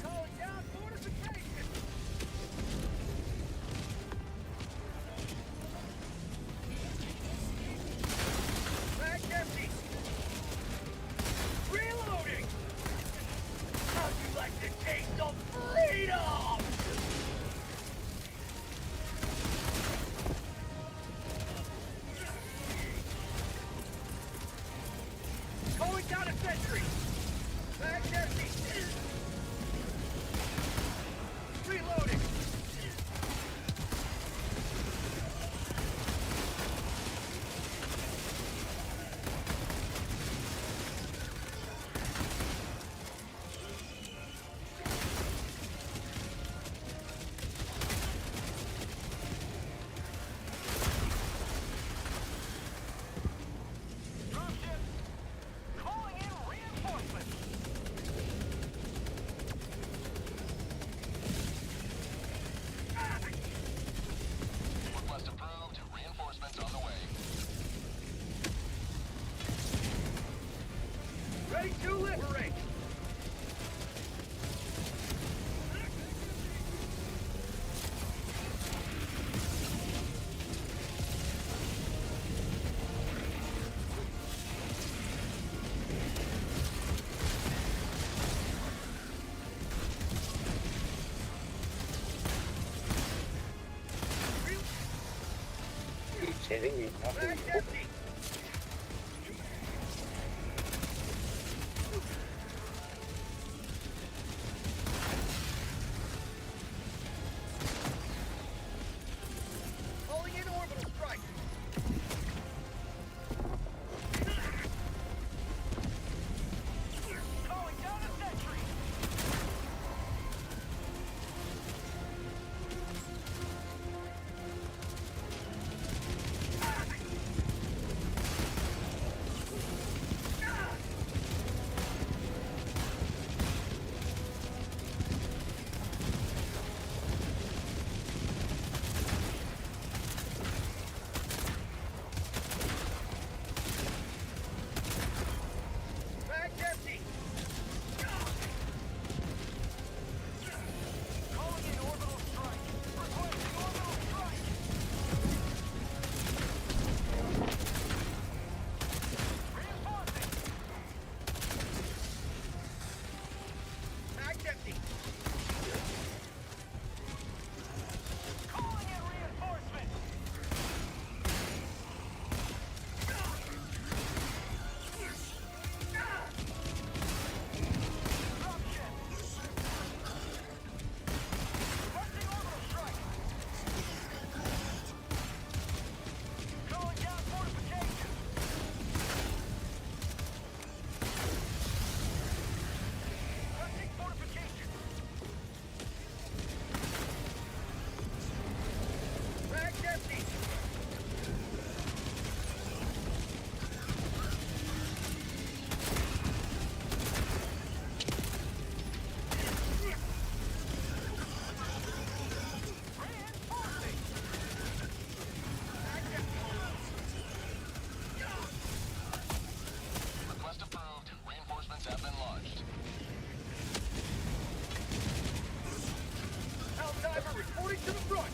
Calling down fortification. Back empty. Reloading. How'd you like the taste of freedom? Calling down a sentry. Back empty. Reloading. Dropship. Calling in reinforcements. Request approved. Reinforcements on the way. Ready to liberate. Are you kidding me? Back empty. Calling in orbital strike. Calling down a sentry. Back empty. Calling in orbital strike. Requesting orbital strike. Reinforcing. Back empty. Calling in reinforcements. Dropship. Requesting orbital strike. Calling down fortification. Requesting fortification. Back empty. Reinforcing. Back empty. Request approved. Reinforcements have been launched. Helldiver reporting to the front.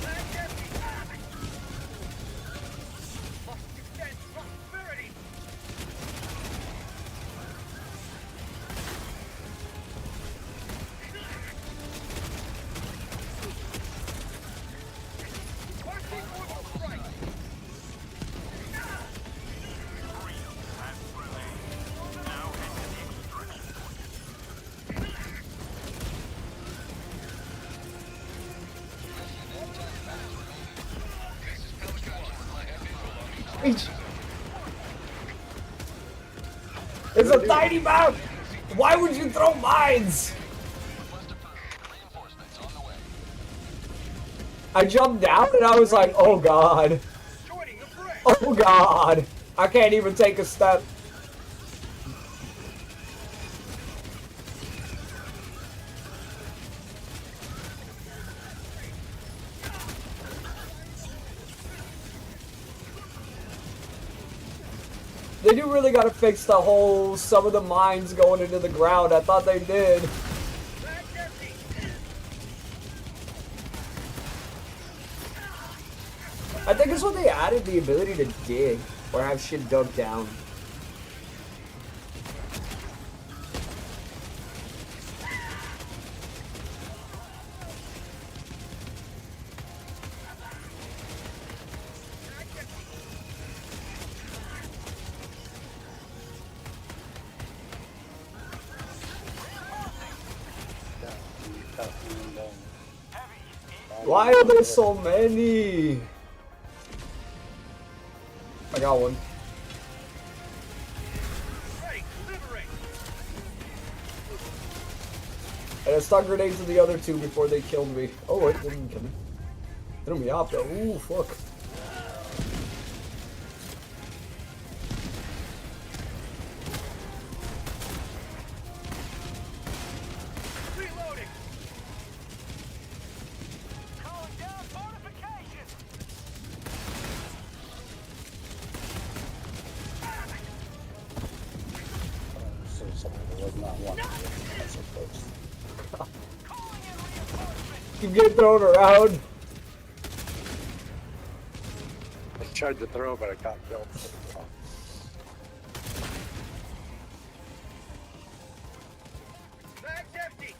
Back empty. Must defend prosperity. Requesting orbital strike. Now head to the extraction point. It's a tiny map! Why would you throw mines? Request approved. Reinforcements on the way. I jumped down and I was like, oh god. Joining the fray. Oh god. I can't even take a step. They do really gotta fix the whole, some of the mines going into the ground. I thought they did. I think it's when they added the ability to dig, or have shit dug down. Why are there so many? I got one. And I stuck grenades to the other two before they killed me. Oh wait, they didn't kill me. Threw me off though. Ooh, fuck. Keep getting thrown around. I tried to throw, but I got killed. Bag's empty.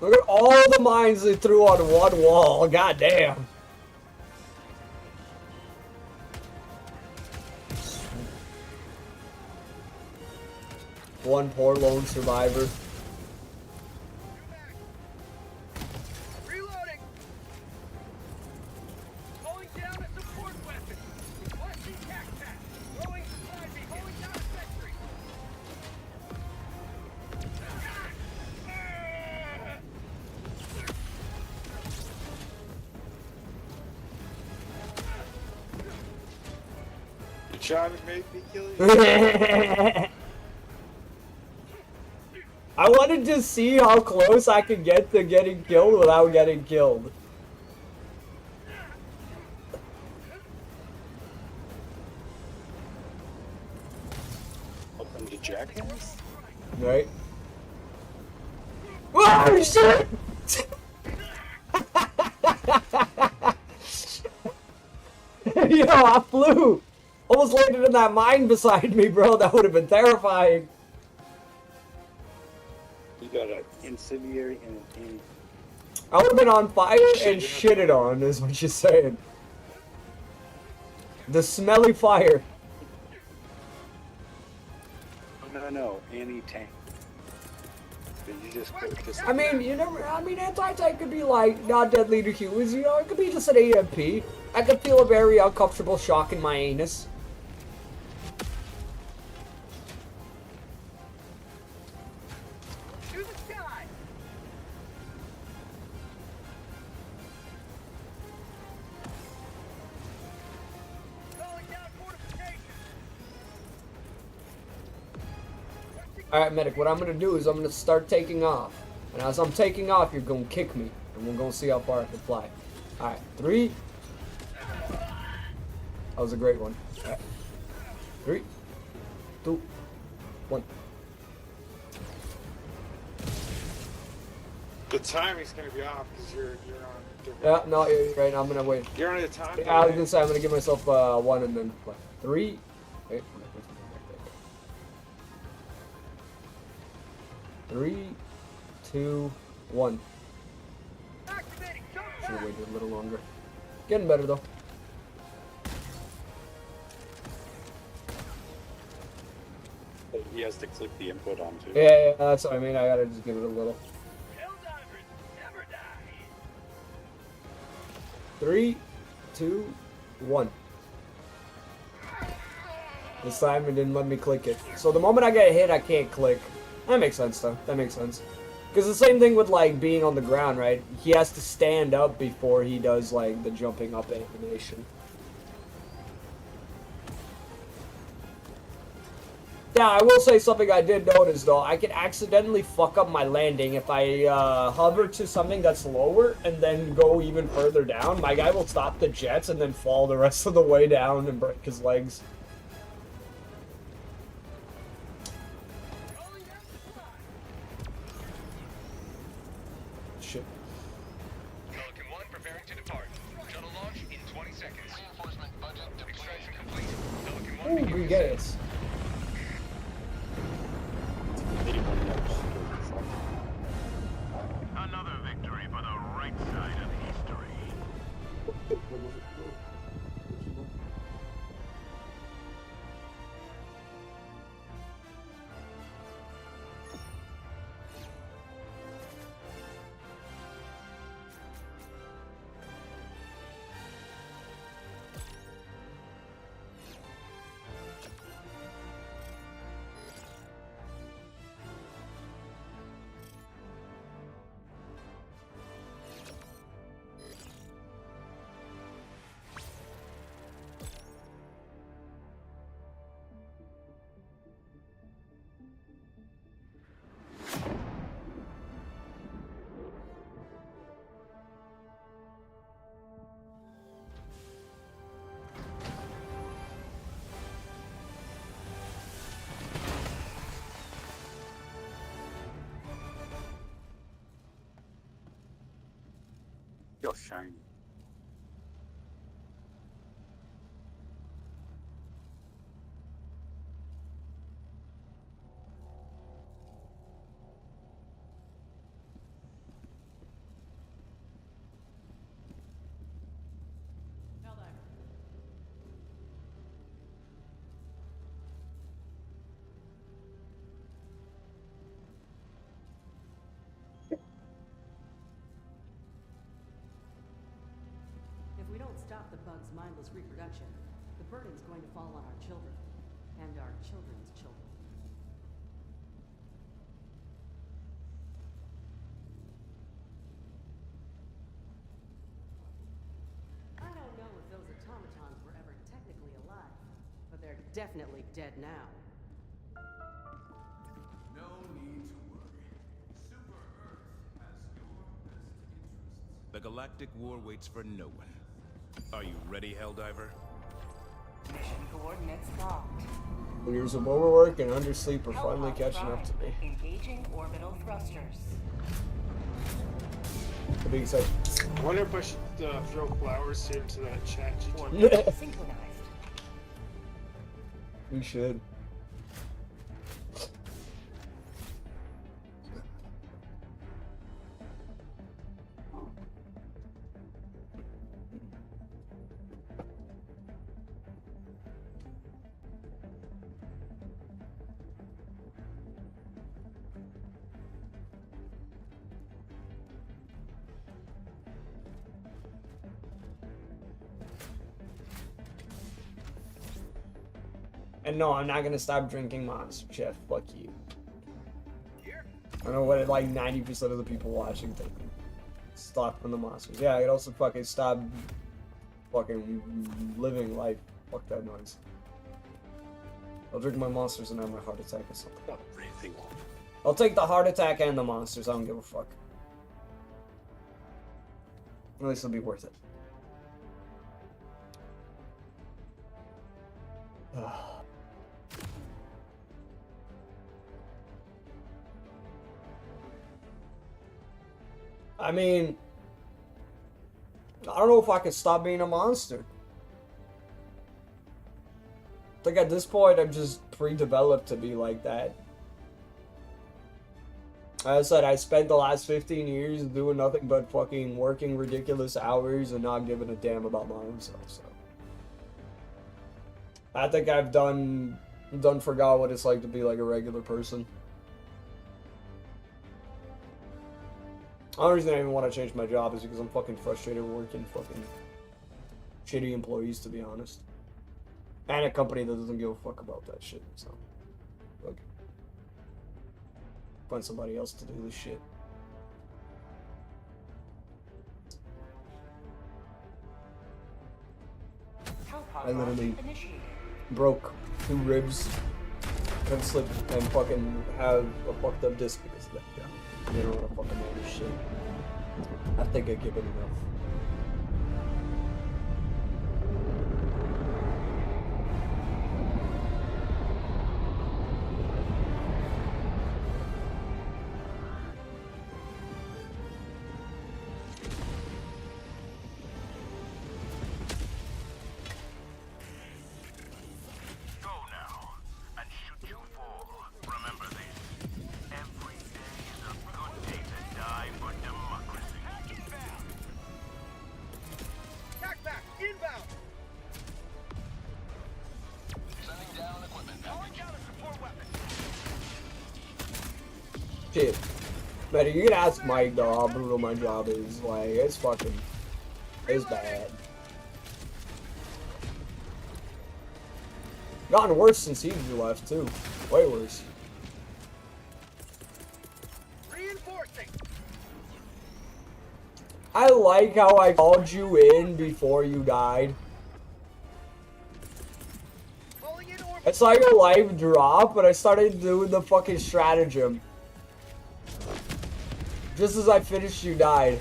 Look at all the mines they threw on one wall. God damn. One poor lone survivor. Reloading. Pulling down a support weapon. Requesting tac-tac. Throwing supply beacon. Pulling down a sentry. John made me kill you. I wanted to see how close I could get to getting killed without getting killed. Open to jackass? Right? Oh shit! Yo, I flew! Almost landed in that mine beside me, bro. That would have been terrifying. You got an incendiary and I would have been on fire and shitted on, is what you're saying. The smelly fire. no, anti-tank. Did you just quit? I mean, you never. I mean, anti-tank could be like not deadly to humans. You know, it could be just an AMP. I could feel a very uncomfortable shock in my anus. To the sky. Calling down fortifications. Alright, medic, what I'm gonna do is I'm gonna start taking off. And as I'm taking off, you're gonna kick me. And we're gonna see how far I can fly. Alright, 3. That was a great one. Alright. 3, 2, 1. The timing's gonna be off because you're on. Different. Yeah, no, you're right. I'm gonna wait. You're on the time. Yeah, I was gonna say I'm gonna give myself 1 and then what? 3. Wait, 3, 2, 1. Activating. Should have waited a little longer. Getting better though. He has to click the input on too. Yeah, that's what I mean. I gotta just give it a little. Helldivers never die. 3, 2, 1. This time it didn't let me click it. So the moment I get hit, I can't click. That makes sense though. That makes sense. Because the same thing with, like, being on the ground, right? He has to stand up before he does, like, the jumping up animation. Yeah, I will say something I did notice, though. I can accidentally fuck up my landing if I hover to something that's lower and then go even further down. My guy will stop the jets and then fall the rest of the way down and break his legs. Shit. Pelican 1 preparing to depart. Shuttle launch in 20 seconds. Reinforcement budget deployed. Extraction complete. Pelican 1 Ooh, begins we get it. Another victory for the right side of history. You're shiny. If we don't stop the bug's mindless reproduction, the burden's going to fall on our children. And our children's children. I don't know if those automatons were ever technically alive, but they're definitely dead now. No need to worry. Super Earth has your best interests. The galactic war waits for no one. Are you ready, Helldiver? Mission coordinates locked. Years of overwork and undersleep are finally Hellhawk catching up to prime. me. Engaging orbital thrusters. The big side. I wonder if I should throw flowers into that chat. Orbit synchronized. We should. And no, I'm not gonna stop drinking Monster Chef. Fuck you. I know what like 90% of the people watching think. Stop from the monsters. Yeah, I could also fucking stop fucking living life. Fuck that noise. I'll drink my monsters and have my heart attack or something. Not breathing. I'll take the heart attack and the monsters. I don't give a fuck. At least it'll be worth it. I mean, I don't know if I could stop being a monster. I think at this point I'm just pre-developed to be like that. As I said, I spent the last 15 years doing nothing but fucking working ridiculous hours and not giving a damn about myself, so. I think I've done forgot what it's like to be like a regular person. The only reason I even want to change my job is because I'm fucking frustrated working fucking shitty employees, to be honest. And a company that doesn't give a fuck about that shit, so. Look. Find somebody else to do this shit. I literally Initiated. broke 2 ribs and slipped and fucking have a fucked up disc because of that. Yeah. You don't wanna fucking know this shit. I think I give it enough. Go now and shoot you fall. Remember this. Every day is a good day to die for democracy. Back, inbound! Sending down equipment Calling package. down a support weapon. Shit. Better you can ask Mike though how brutal my job is. Like, it's fucking, it's bad. Gotten worse since he left too. Way worse. Reinforcing! I like how I called you in before you died. Calling in orbit. It's like a life drop, but I started doing the fucking stratagem. Just as I finished, you died.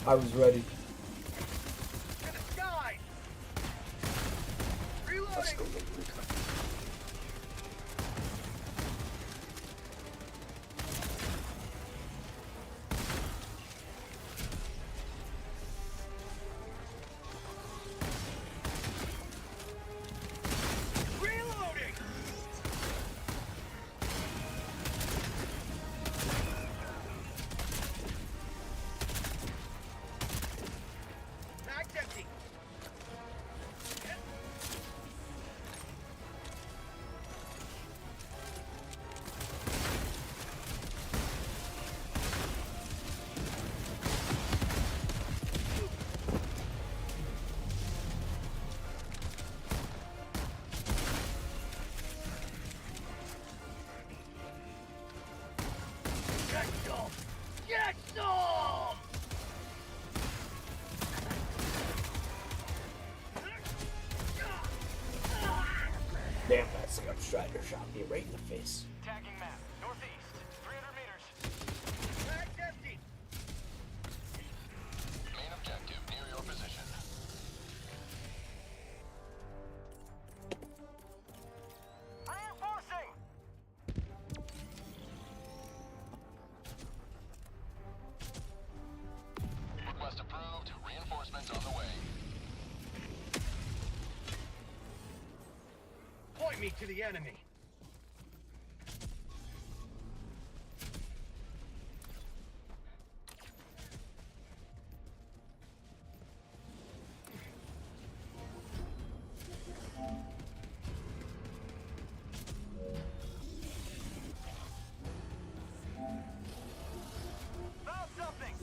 I was ready. To the sky! Reloading! Reloading! Mag's empty. Get some! Get some! Damn, that Scum Strider shot me right in the face. Tagging map. Northeast. 300 meters. Mag's empty. Main objective near your position. Reinforcing! Request approved. Reinforcements on the way. Point me to the enemy. Found something!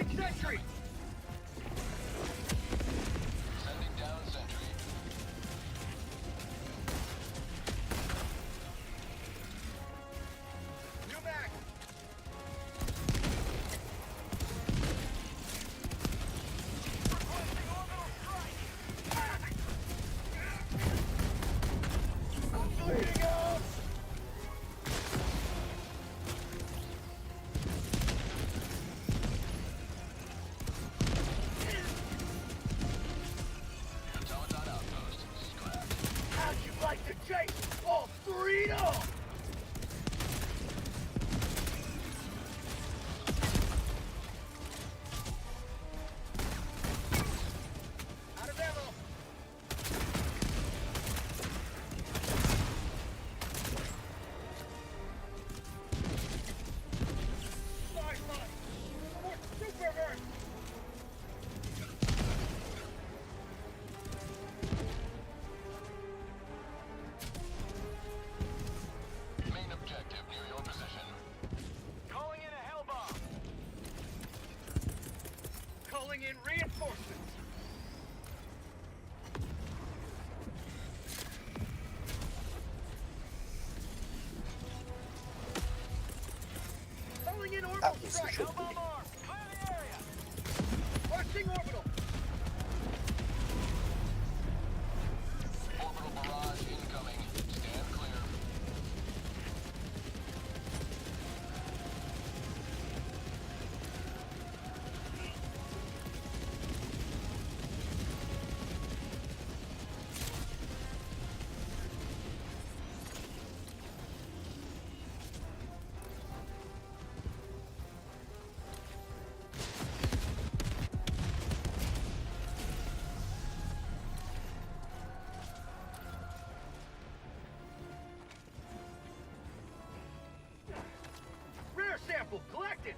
Launching sentry. Sending down sentry. New back. Requesting orbital strike. Bleeding out. Automaton outpost. Scrapped. How'd you like to chase all freedom? Out of ammo. Flashlight. More super burst. Main objective near your position. Calling in a hell bomb. Calling in reinforcements. Calling in orbital strike. Hell bomb armed. Clear the area. Rushing orbital. Orbital barrage incoming. Stand clear. Rare sample collected.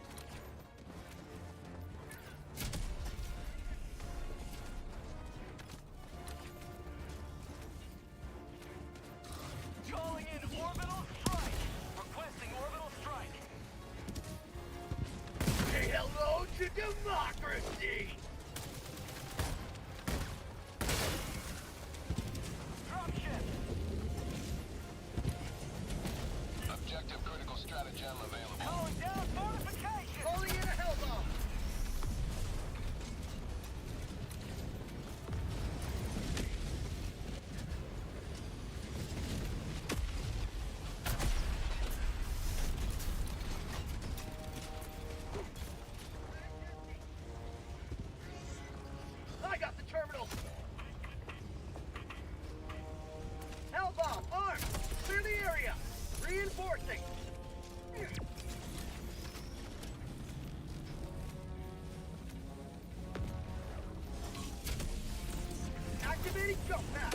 Calling in orbital strike. Requesting orbital strike. Say hello to democracy. Dropship. Objective critical stratagem available. Calling down fortification. Calling in a hell bomb. I got the terminal. Hell bomb armed. Clear the area. Reinforcing. Activating jump pad.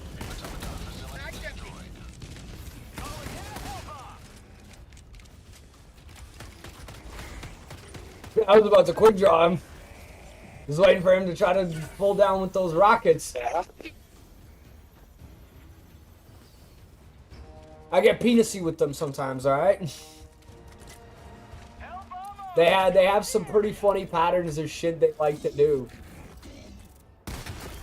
Automaton facility Back empty. destroyed. Calling in a hell bomb. I was about to quick draw him. Just waiting for him to try to pull down with those rockets. I get penisy with them sometimes, alright? Hell bomb armed. They have some pretty funny patterns of shit they like to do.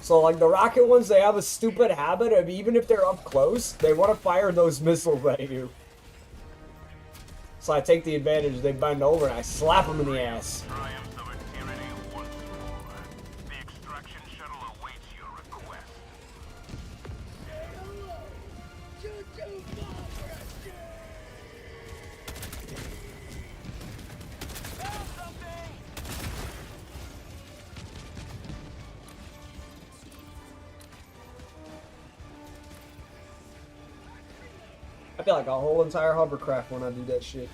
So like the rocket ones, they have a stupid habit of even if they're up close, they want to fire those missiles at you. So I take the advantage, they bend over and I slap them in the ass. Triumphs of a tyranny once more. The extraction shuttle awaits your request. Say hello to democracy. Found something. I feel like a whole entire hovercraft when I do that shit.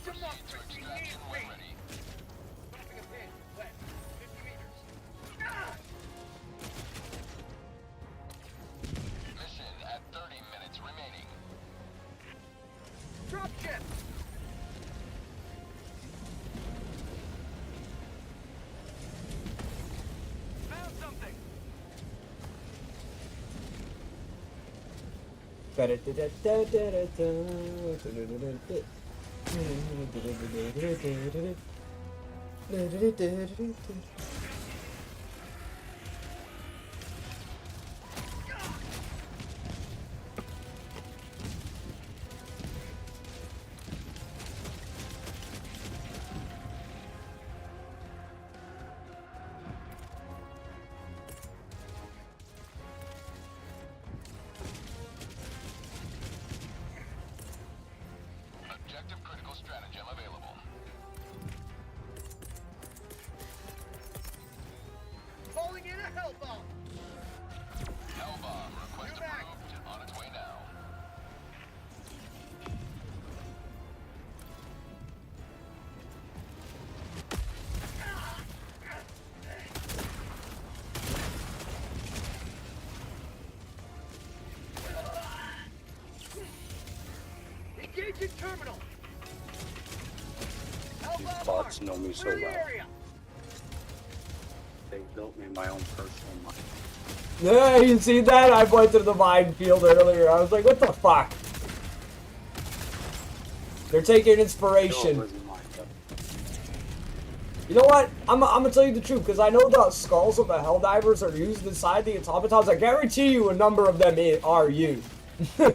Democracy needs me. Dropping a pin. West. 50 meters. Ah! Mission Objective critical stratagem available. Calling in a hell bomb. Hell bomb request approved. On its way now. Engaging terminal. Hell These bomb bots armed. know me so Clear the well. area. They built me my own personal mine. Yeah, you see that? I went to the minefield earlier. I was like, what the fuck? They're taking inspiration. No, it wasn't mine, but You know what? I'm gonna tell you the truth, because I know the skulls of the Helldivers are used inside the automatons. I guarantee you a number of them are you. Calling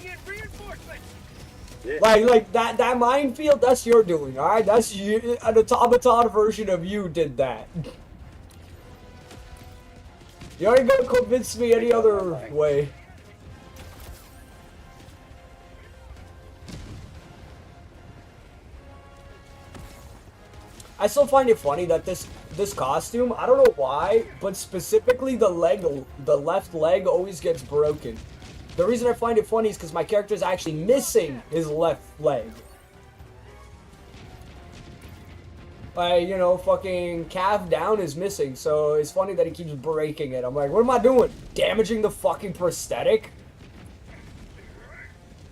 in reinforcements. yeah. Like that minefield, that's your doing, alright? That's you, an automaton version of you did that. You ain't gonna convince me any other way. I still find it funny that this costume, I don't know why, but specifically the left leg always gets broken. The reason I find it funny is because my character is actually missing his left leg. You know, fucking calf down is missing, so it's funny that he keeps breaking it. I'm like, what am I doing? Damaging the fucking prosthetic?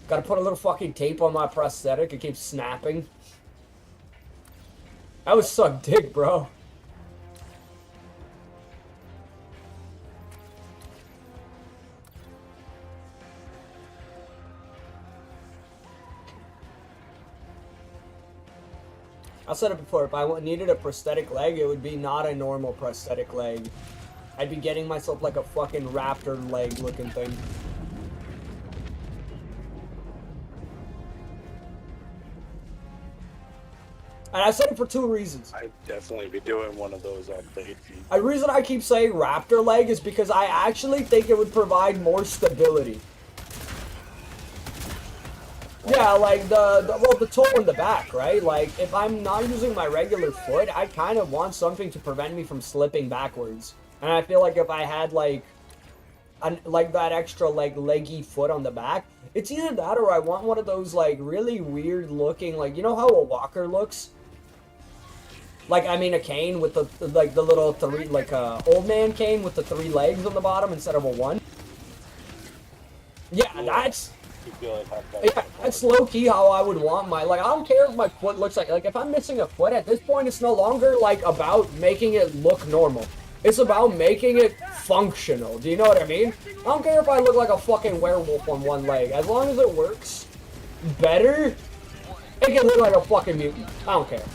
Gotta put a little fucking tape on my prosthetic, it keeps snapping. That was suck dick, bro. I said it before, if I needed a prosthetic leg, it would be not a normal prosthetic leg. I'd be getting myself like a fucking raptor leg looking thing. And I said it for two reasons. I'd definitely be doing one of those updates. The reason I keep saying raptor leg is because I actually think it would provide more stability. Yeah, like the toe in the back, right? Like, if I'm not using my regular foot, I kind of want something to prevent me from slipping backwards. And I feel like if I had, like that extra, like, leggy foot on the back, it's either that or I want one of those, like, really weird looking, like, you know how a walker looks? Like, I mean a cane with the little three, like a old man cane with the 3 legs on the bottom instead of a 1. Yeah, that's... Yeah, that's low-key how I would want my, like, I don't care if my foot looks like if I'm missing a foot, at this point, it's no longer, like, about making it look normal. It's about making it functional, do you know what I mean? I don't care if I look like a fucking werewolf on one leg, as long as it works better, it can look like a fucking mutant, I don't care.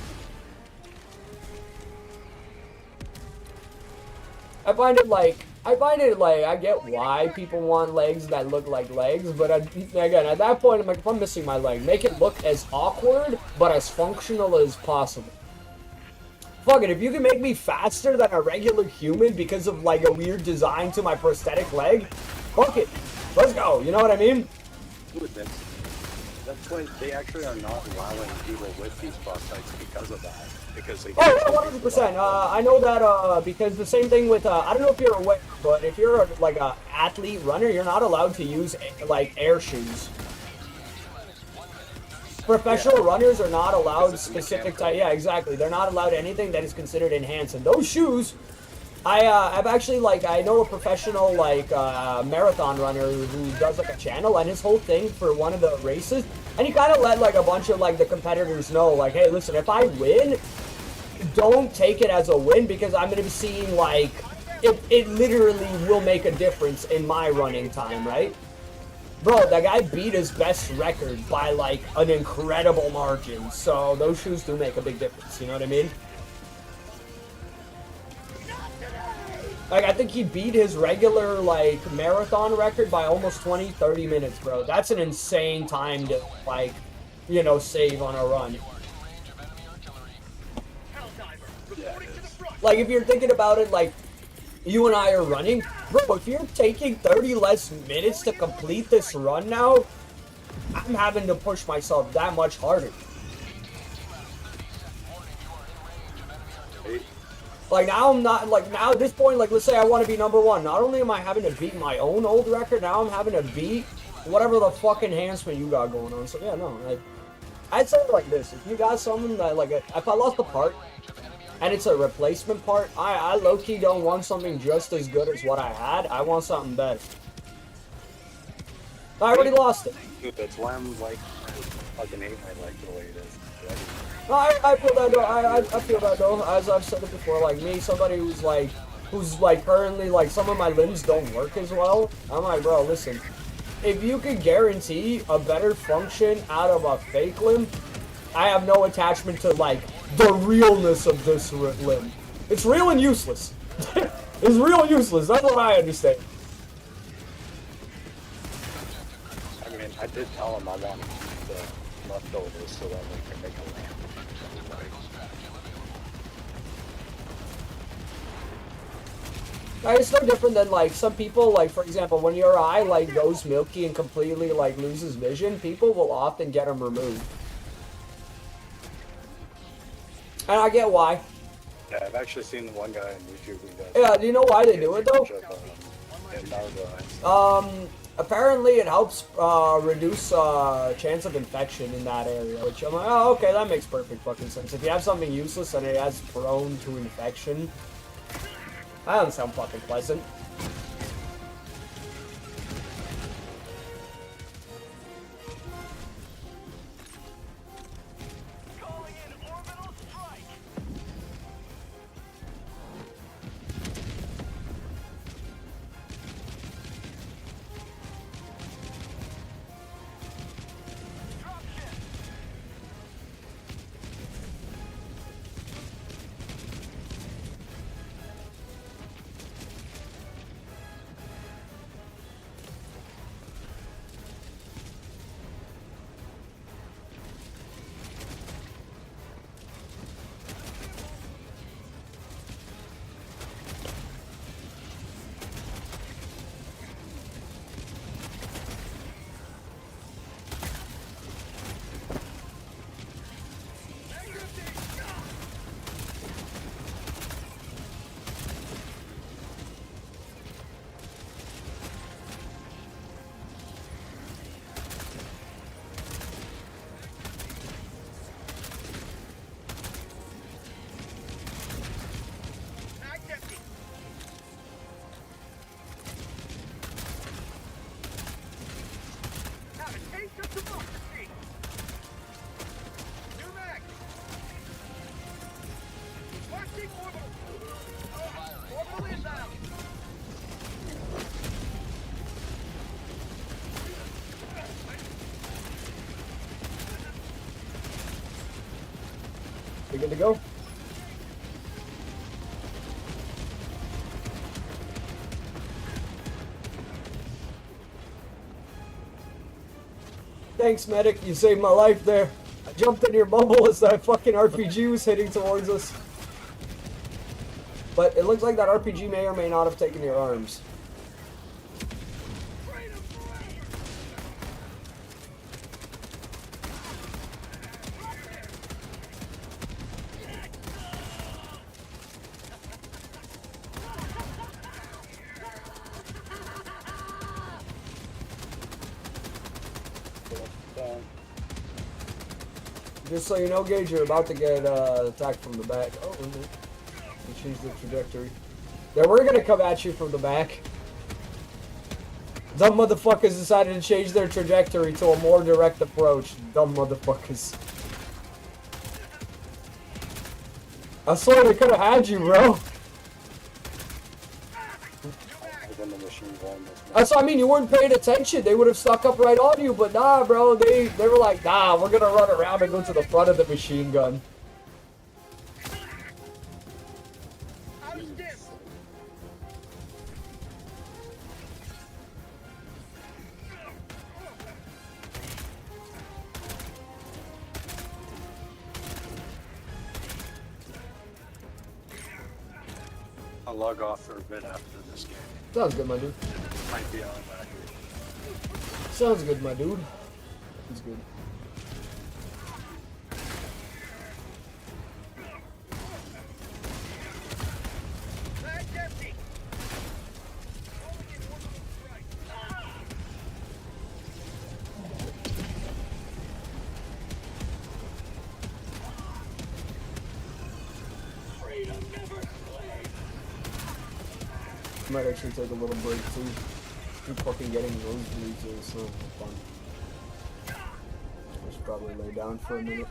I find it like, I get why people want legs that look like legs, but again, at that point, I'm like, if I'm missing my leg, make it look as awkward, but as functional as possible. Fuck it, if you can make me faster than a regular human because of, like, a weird design to my prosthetic leg, fuck it. Let's go, you know what I mean? That's why they actually are not allowing people with these prosthetics because of that. Because they 100%. I know that because the same thing with I don't know if you're aware, but if you're like a athlete runner, you're not allowed to use like air shoes. Professional runners are not allowed specific type. Yeah, exactly. They're not allowed anything that is considered enhanced. And those shoes, I've actually I know a professional marathon runner who does like a channel, and his whole thing for one of the races, and he kind of let like a bunch of like the competitors know, like, hey, listen, if I win, don't take it as a win because I'm gonna be seeing like it literally will make a difference in my running time, right? Bro, that guy beat his best record by like an incredible margin, so those shoes do make a big difference, you know what I mean? Like, I think he beat his regular, like, marathon record by almost 20, 30 minutes, bro. That's an insane time to, like, you know, save on a run. Like, if you're thinking about it, like, you and I are running, bro, if you're taking 30 less minutes to complete this run now, I'm having to push myself that much harder. Like, now I'm not, like, now at this point, like, let's say I want to be number one. Not only am I having to beat my own old record, now I'm having to beat whatever the fuck enhancement you got going on. So, yeah, no, like, I'd say it like this. If you got something that, like, if I lost a part, and it's a replacement part, I low-key don't want something just as good as what I had. I want something better. I already lost it. That's why I'm like, fucking hate my life the way it is. No, I feel that though. I feel that though. As I've said it before, like me, somebody who's like currently like some of my limbs don't work as well. I'm like, bro, listen. If you could guarantee a better function out of a fake limb, I have no attachment to like the realness of this limb. It's real and useless. It's real and useless. That's what I understand. I mean, I did tell him I wanted to keep the leftovers so that we can make a lamp. It's no different than like some people, like for example, when your eye like goes milky and completely like loses vision, people will often get them removed. And I get why. Yeah, I've actually seen one guy on YouTube who does. Yeah, do you know why they do it though? Apparently it helps reduce chance of infection in that area, which I'm like, oh, okay, that makes perfect fucking sense. If you have something useless and it has prone to infection, that doesn't sound fucking pleasant. You good to go? Thanks, medic. You saved my life there. I jumped in your bubble as that fucking RPG was heading towards us. But it looks like that RPG may or may not have taken your arms. Just so you know, Gage, you're about to get attacked from the back. Oh, you changed the trajectory. Yeah, we're gonna come at you from the back. Dumb motherfuckers decided to change their trajectory to a more direct approach. Dumb motherfuckers. I swear they could have had you, bro. machine gun. That's what I mean, you weren't paying attention. They would have stuck up right on you, but nah, bro. They were like, nah, we're gonna run around and go to the front of the machine gun. I'll log off for a bit after this game. Sounds good, my dude. Might be on back. Sounds good, my dude. Sounds good. Mag's empty. Might actually take a little break too. Keep fucking getting nosebleeds is so fun. I should probably lay down for a minute.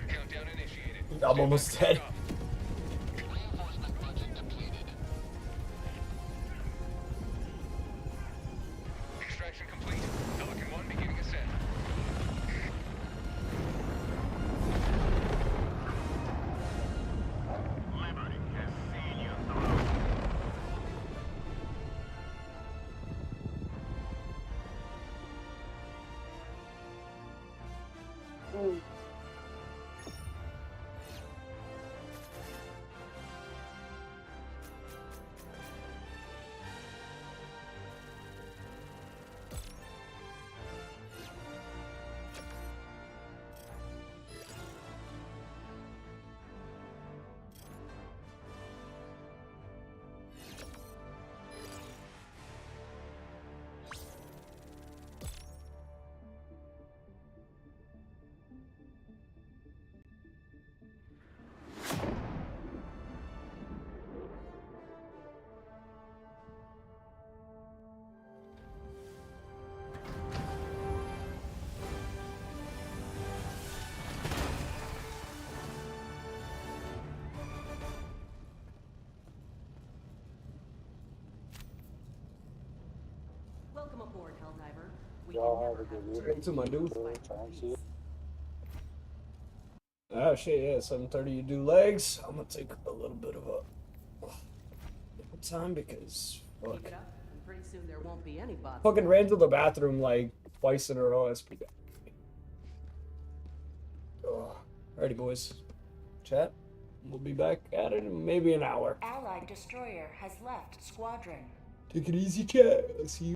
Countdown initiated. I'm almost dead. Reinforcement budget depleted. Extraction complete. Pelican 1 beginning ascent. Liberty has seen you through. Welcome aboard, Helldiver. We Y'all can have never a good have week. Straight to my dude. Time to- Oh shit, yeah, 7:30 you do legs. I'm gonna take a little bit of a time because fuck. Keep it up, and pretty soon there won't be any bots. Fucking ran to the bathroom like twice in a row. That's pretty bad. Alrighty, boys. Chat. We'll be back at it in maybe an hour. Allied destroyer has left squadron. Take it easy, chat. I'll see you.